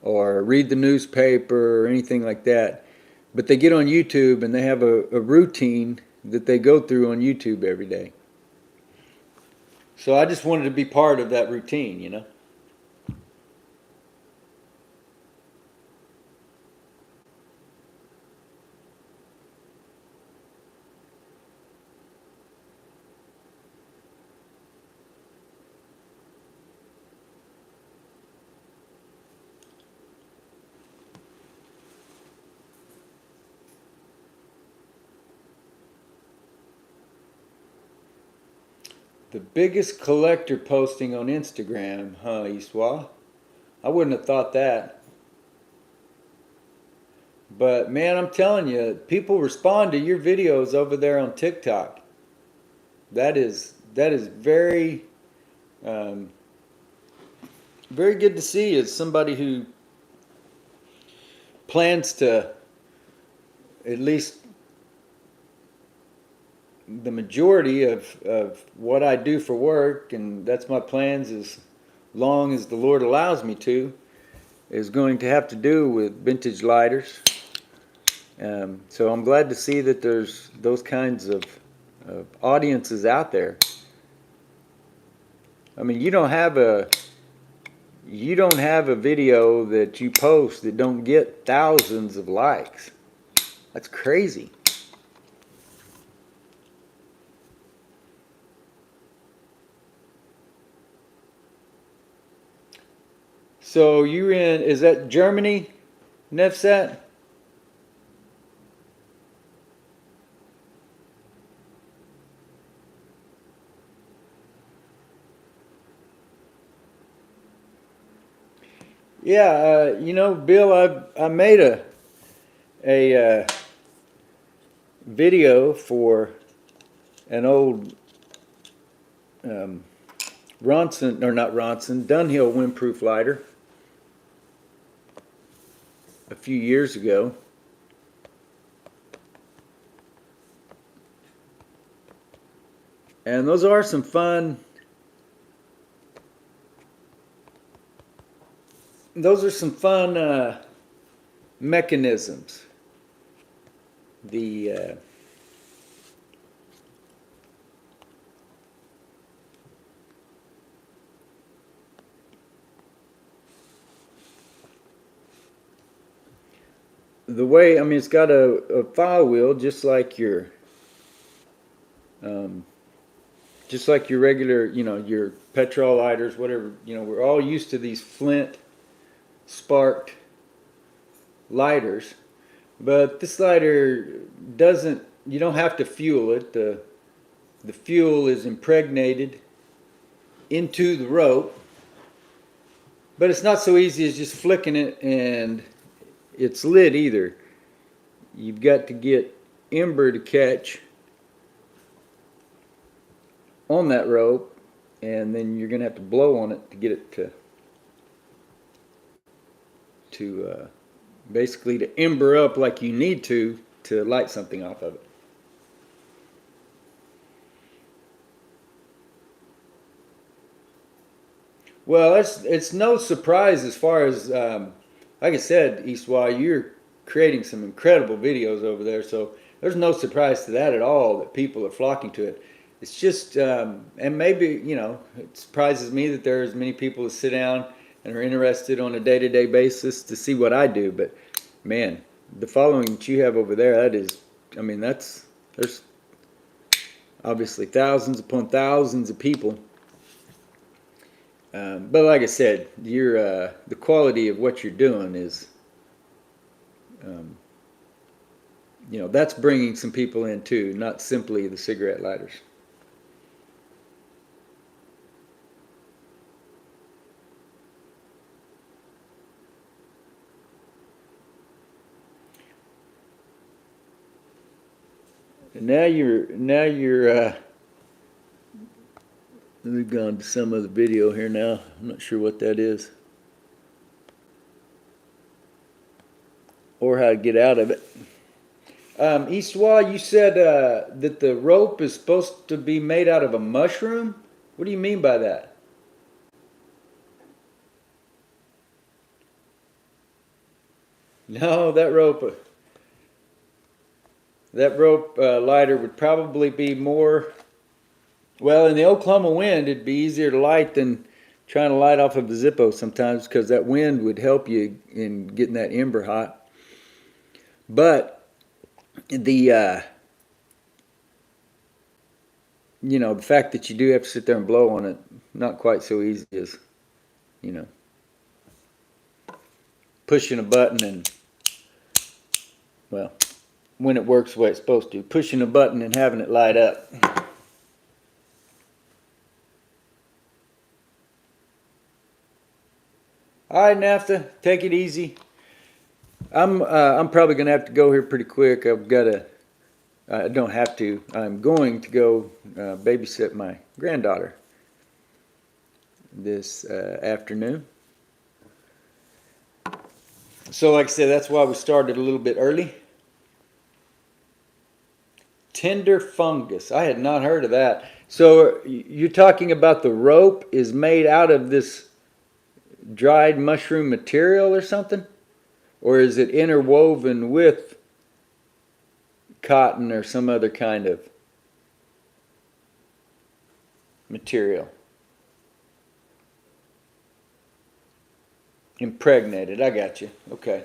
or read the newspaper or anything like that, but they get on YouTube and they have a routine that they go through on YouTube every day. So I just wanted to be part of that routine, you know. The biggest collector posting on Instagram, huh, Iswa? I wouldn't have thought that. But man, I'm telling you, people respond to your videos over there on TikTok. That is very um, very good to see as somebody who plans to, at least the majority of what I do for work, and that's my plans as long as the Lord allows me to, is going to have to do with vintage lighters. So I'm glad to see that there's those kinds of audiences out there. I mean, you don't have a video that you post that don't get thousands of likes. That's crazy. So you're in, is that Germany, Nefsat? Yeah, you know, Bill, I made a video for an old Ronson, or not Ronson, Dunhill windproof lighter a few years ago. And those are some fun. Those are some fun mechanisms. The way, I mean, it's got a file wheel um, just like your regular, you know, your petrol lighters, whatever. You know, we're all used to these flint sparked lighters, but this lighter doesn't. You don't have to fuel it. The fuel is impregnated into the rope, But it's not so easy as just flicking it and it's lit either. You've got to get ember to catch on that rope, and then you're going to have to blow on it to get it to basically to ember up like you need to light something off of it. Well, it's no surprise as far as, like I said, Eastwa, you're creating some incredible videos over there, so there's no surprise to that at all that people are flocking to it. It's just, and maybe, you know, it surprises me that there's many people that sit down and are interested on a day-to-day basis to see what I do, but man, the following that you have over there, that is, I mean, there's obviously thousands upon thousands of people. But like I said, the quality of what you're doing is, you know, that's bringing some people in too, not simply the cigarette lighters. And now you're we've gone to some of the video here now. I'm not sure what that is. Or how to get out of it. Eastwa, you said that the rope is supposed to be made out of a mushroom? What do you mean by that? No, that rope lighter would probably be more, well, in the Oklahoma wind, it'd be easier to light than trying to light off of a Zippo sometimes, because that wind would help you in getting that ember hot. But the you know, the fact that you do have to sit there and blow on it, not quite so easy as, you know, pushing a button and, well, when it works the way it's supposed to, pushing a button and having it light up. All right, NAFTA, take it easy. I'm probably gonna have to go here pretty quick. I don't have to. I'm going to go babysit my granddaughter this afternoon. So, like I said, that's why we started a little bit early. Tender fungus. I had not heard of that. So, you're talking about the rope is made out of this dried mushroom material or something? Or is it interwoven with cotton or some other kind of material? Impregnated, I got you. Okay.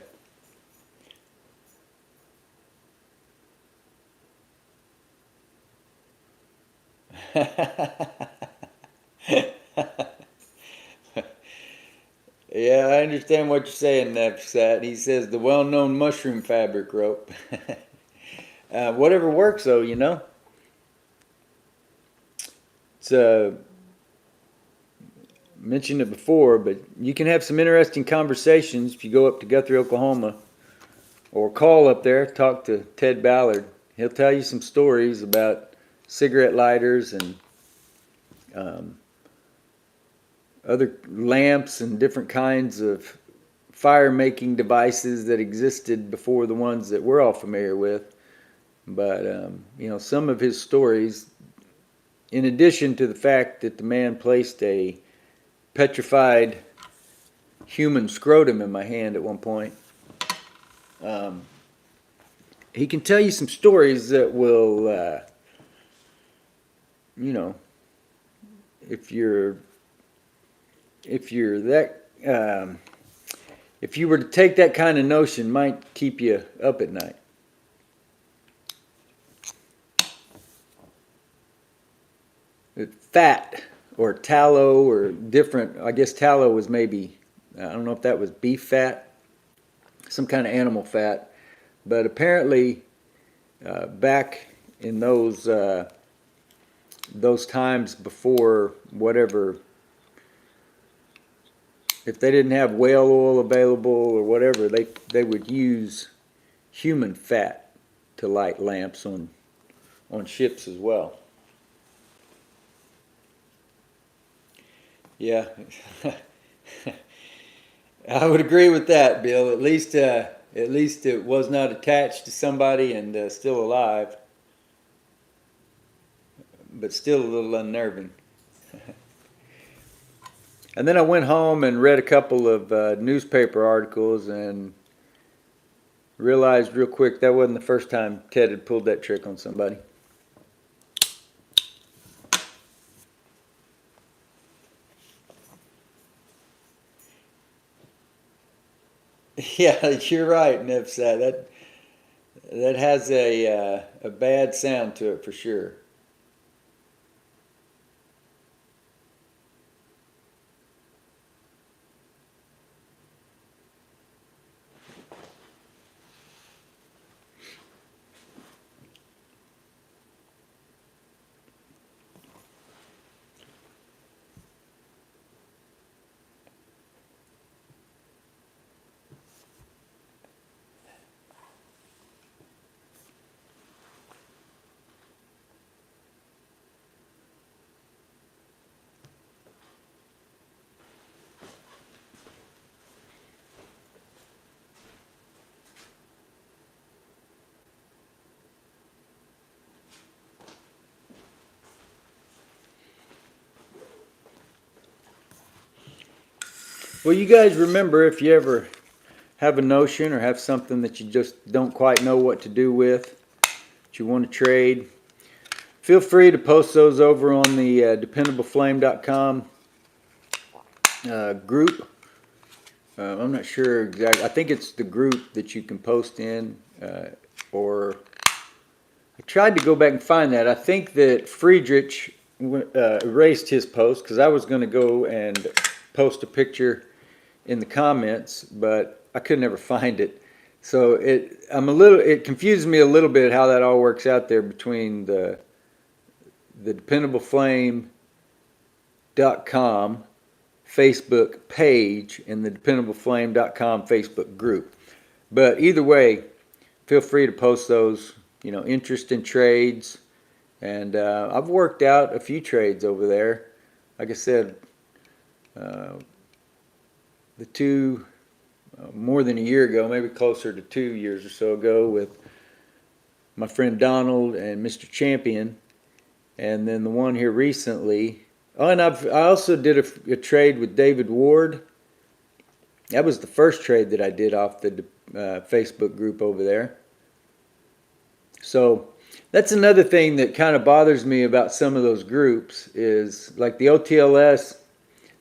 Yeah, I understand what you're saying, Nefsat. He says the well-known mushroom fabric rope. Whatever works, though, you know. It's mentioned it before, but you can have some interesting conversations if you go up to Guthrie, Oklahoma, or call up there, talk to Ted Ballard. He'll tell you some stories about cigarette lighters and other lamps and different kinds of fire-making devices that existed before the ones that we're all familiar with. But, you know, some of his stories, in addition to the fact that the man placed a petrified human scrotum in my hand at one point, he can tell you some stories that will, you know, if you're that, if you were to take that kind of notion, might keep you up at night. Fat or tallow or different, I guess tallow was maybe, I don't know if that was beef fat, some kind of animal fat, but apparently back in those times before whatever if they didn't have whale oil available or whatever, they would use human fat to light lamps on ships as well. Yeah, I would agree with that, Bill. At least it was not attached to somebody and still alive, but still a little unnerving. And then I went home and read a couple of newspaper articles and realized real quick that wasn't the first time Ted had pulled that trick on somebody. Yeah, you're right, Nipsat. That has a bad sound to it for sure. Well, you guys remember, if you ever have a notion or have something that you just don't quite know what to do with, that you want to trade, feel free to post those over on the dependableflame.com group. I'm not sure exactly. I think it's the group that you can post in, or I tried to go back and find that. I think that Friedrich erased his post because I was going to go and post a picture in the comments, but I could never find it. So it confuses me a little bit how that all works out there between the dependableflame.com Facebook page and the dependableflame.com Facebook group. But either way, feel free to post those, interest in trades. And I've worked out a few trades over there. Like I said, the two, more than a year ago, maybe closer to 2 years or so ago, with my friend Donald and Mr. Champion. And then the one here recently. Oh, and I also did a trade with David Ward. That was the first trade that I did off the Facebook group over there. So that's another thing that kind of bothers me about some of those groups is like the OTLS,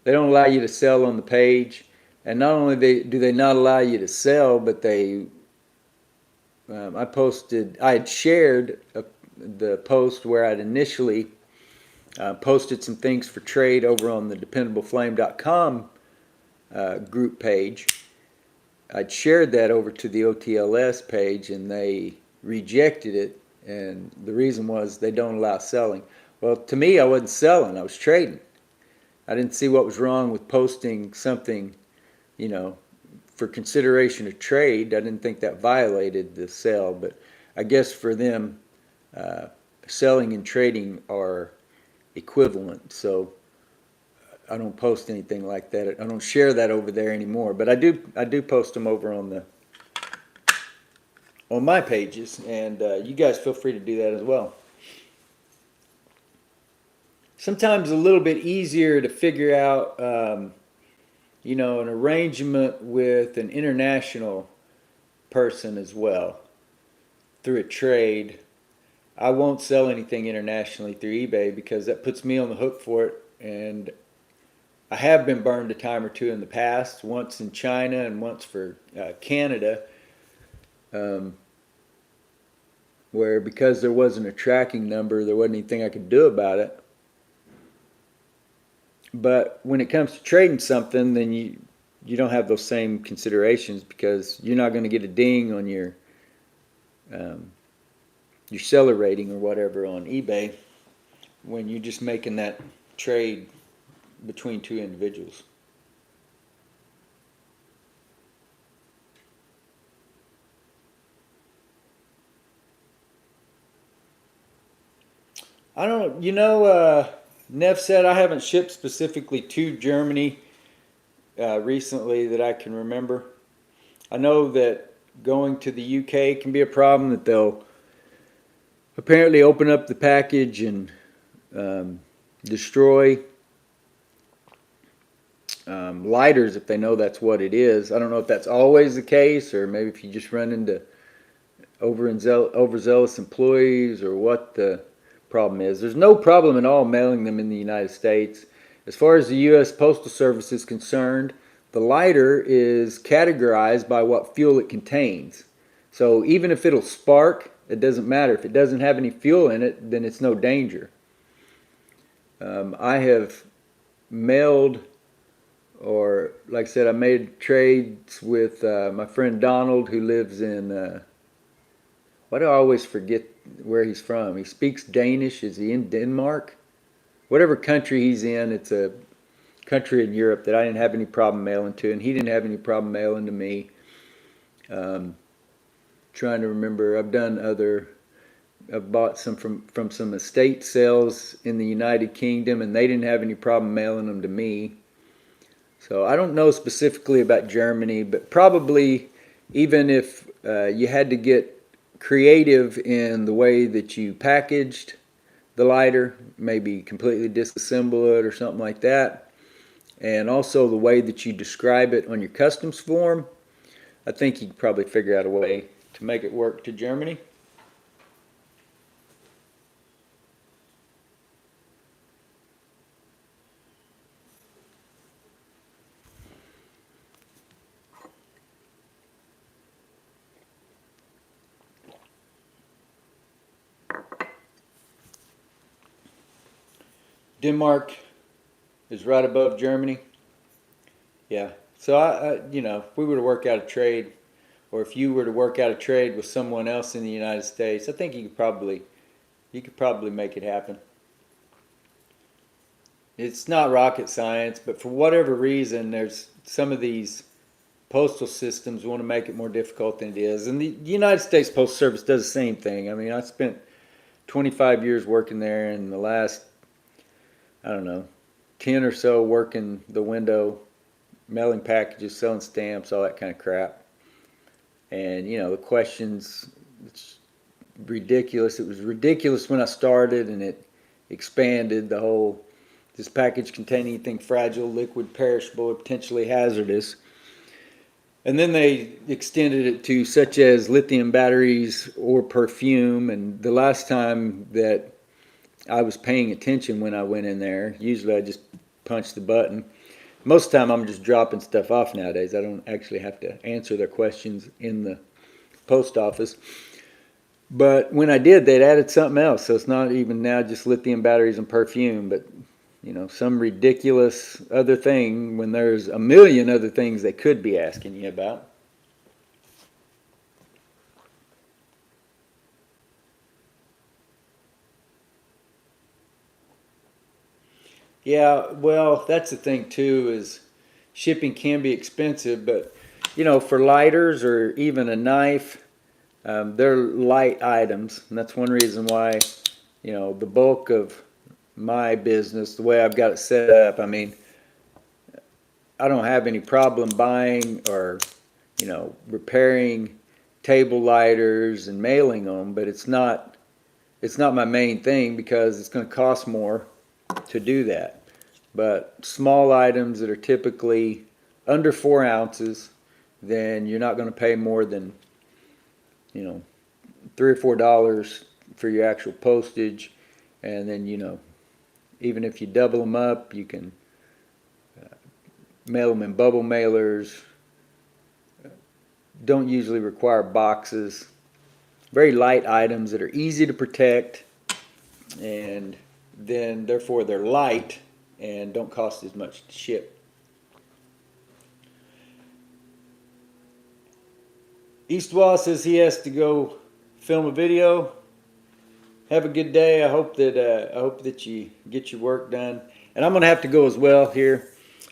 they don't allow you to sell on the page. And not only do they not allow you to sell, but I had shared the post where I'd initially posted some things for trade over on the dependableflame.com group page. I'd shared that over to the OTLS page and they rejected it, and the reason was they don't allow selling. Well, to me, I wasn't selling, I was trading. I didn't see what was wrong with posting something, for consideration of trade. I didn't think that violated the sale, but I guess for them, selling and trading are equivalent, so I don't post anything like that. I don't share that over there anymore, but I do post them over on my pages, and you guys feel free to do that as well. Sometimes a little bit easier to figure out, an arrangement with an international person as well through a trade. I won't sell anything internationally through eBay because that puts me on the hook for it, and I have been burned a time or two in the past, once in China and once for Canada, where because there wasn't a tracking number, there wasn't anything I could do about it. But when it comes to trading something, then you don't have those same considerations because you're not going to get a ding on your seller rating or whatever on eBay when you're just making that trade between two individuals. I don't, Nev said I haven't shipped specifically to Germany recently that I can remember. I know that going to the UK can be a problem, that they'll apparently open up the package and destroy lighters if they know that's what it is. I don't know if that's always the case, or maybe if you just run into overzealous employees, or what the problem is. There's no problem at all mailing them in the United States. As far as the U.S. Postal Service is concerned, the lighter is categorized by what fuel it contains. So even if it'll spark, it doesn't matter. If it doesn't have any fuel in it, then it's no danger. I have mailed, or like I said, I made trades with my friend Donald, who lives in, why do I always forget where he's from? He speaks Danish. Is he in Denmark? Whatever country he's in, it's a country in Europe that I didn't have any problem mailing to, and he didn't have any problem mailing to me. Trying to remember, I've bought some from some estate sales in the United Kingdom, and they didn't have any problem mailing them to me. So I don't know specifically about Germany, but probably even if you had to get creative in the way that you packaged the lighter, maybe completely disassemble it or something like that, and also the way that you describe it on your customs form, I think you could probably figure out a way to make it work to Germany. Denmark is right above Germany. Yeah. So if we were to work out a trade, or if you were to work out a trade with someone else in the United States, I think you could probably make it happen. It's not rocket science, but for whatever reason, there's some of these postal systems want to make it more difficult than it is. And the United States Postal Service does the same thing. I mean, I spent 25 years working there, and the last, I don't know, 10 or so working the window, mailing packages, selling stamps, all that kind of crap. And, the questions, it's ridiculous. It was ridiculous when I started, and it expanded the whole, this package contain anything fragile, liquid, perishable, or potentially hazardous. And then they extended it to such as lithium batteries or perfume. And the last time that I was paying attention when I went in there, usually I just punch the button. Most of the time I'm just dropping stuff off nowadays. I don't actually have to answer their questions in the post office. But when I did, they'd added something else. So it's not even now just lithium batteries and perfume, but some ridiculous other thing when there's a million other things they could be asking you about. Yeah, well, that's the thing too, is shipping can be expensive, but for lighters or even a knife, they're light items, and that's one reason why, the bulk of my business, the way I've got it set up, I mean, I don't have any problem buying or, repairing table lighters and mailing them, but it's not my main thing because it's going to cost more to do that. But small items that are typically under 4 ounces, then you're not going to pay more than, $3 or $4 for your actual postage. And then, even if you double them up, you can mail them in bubble mailers. Don't usually require boxes. Very light items that are easy to protect, and then therefore they're light and don't cost as much to ship. Eastwall says he has to go film a video. Have a good day. I hope that you get your work done, and I'm gonna have to go as well here.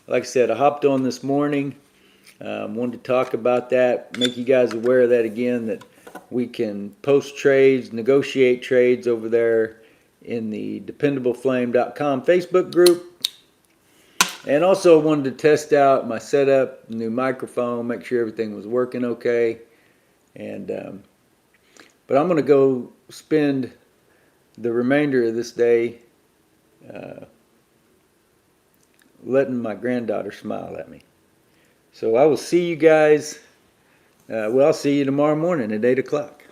Like I said, I hopped on this morning. Wanted to talk about that, make you guys aware of that again, that we can post trades, negotiate trades over there in the DependableFlame.com Facebook group. And also wanted to test out my setup, new microphone, make sure everything was working okay. And but I'm going to go spend the remainder of this day letting my granddaughter smile at me. So I will see you guys. Well, I'll see you tomorrow morning at 8 o'clock.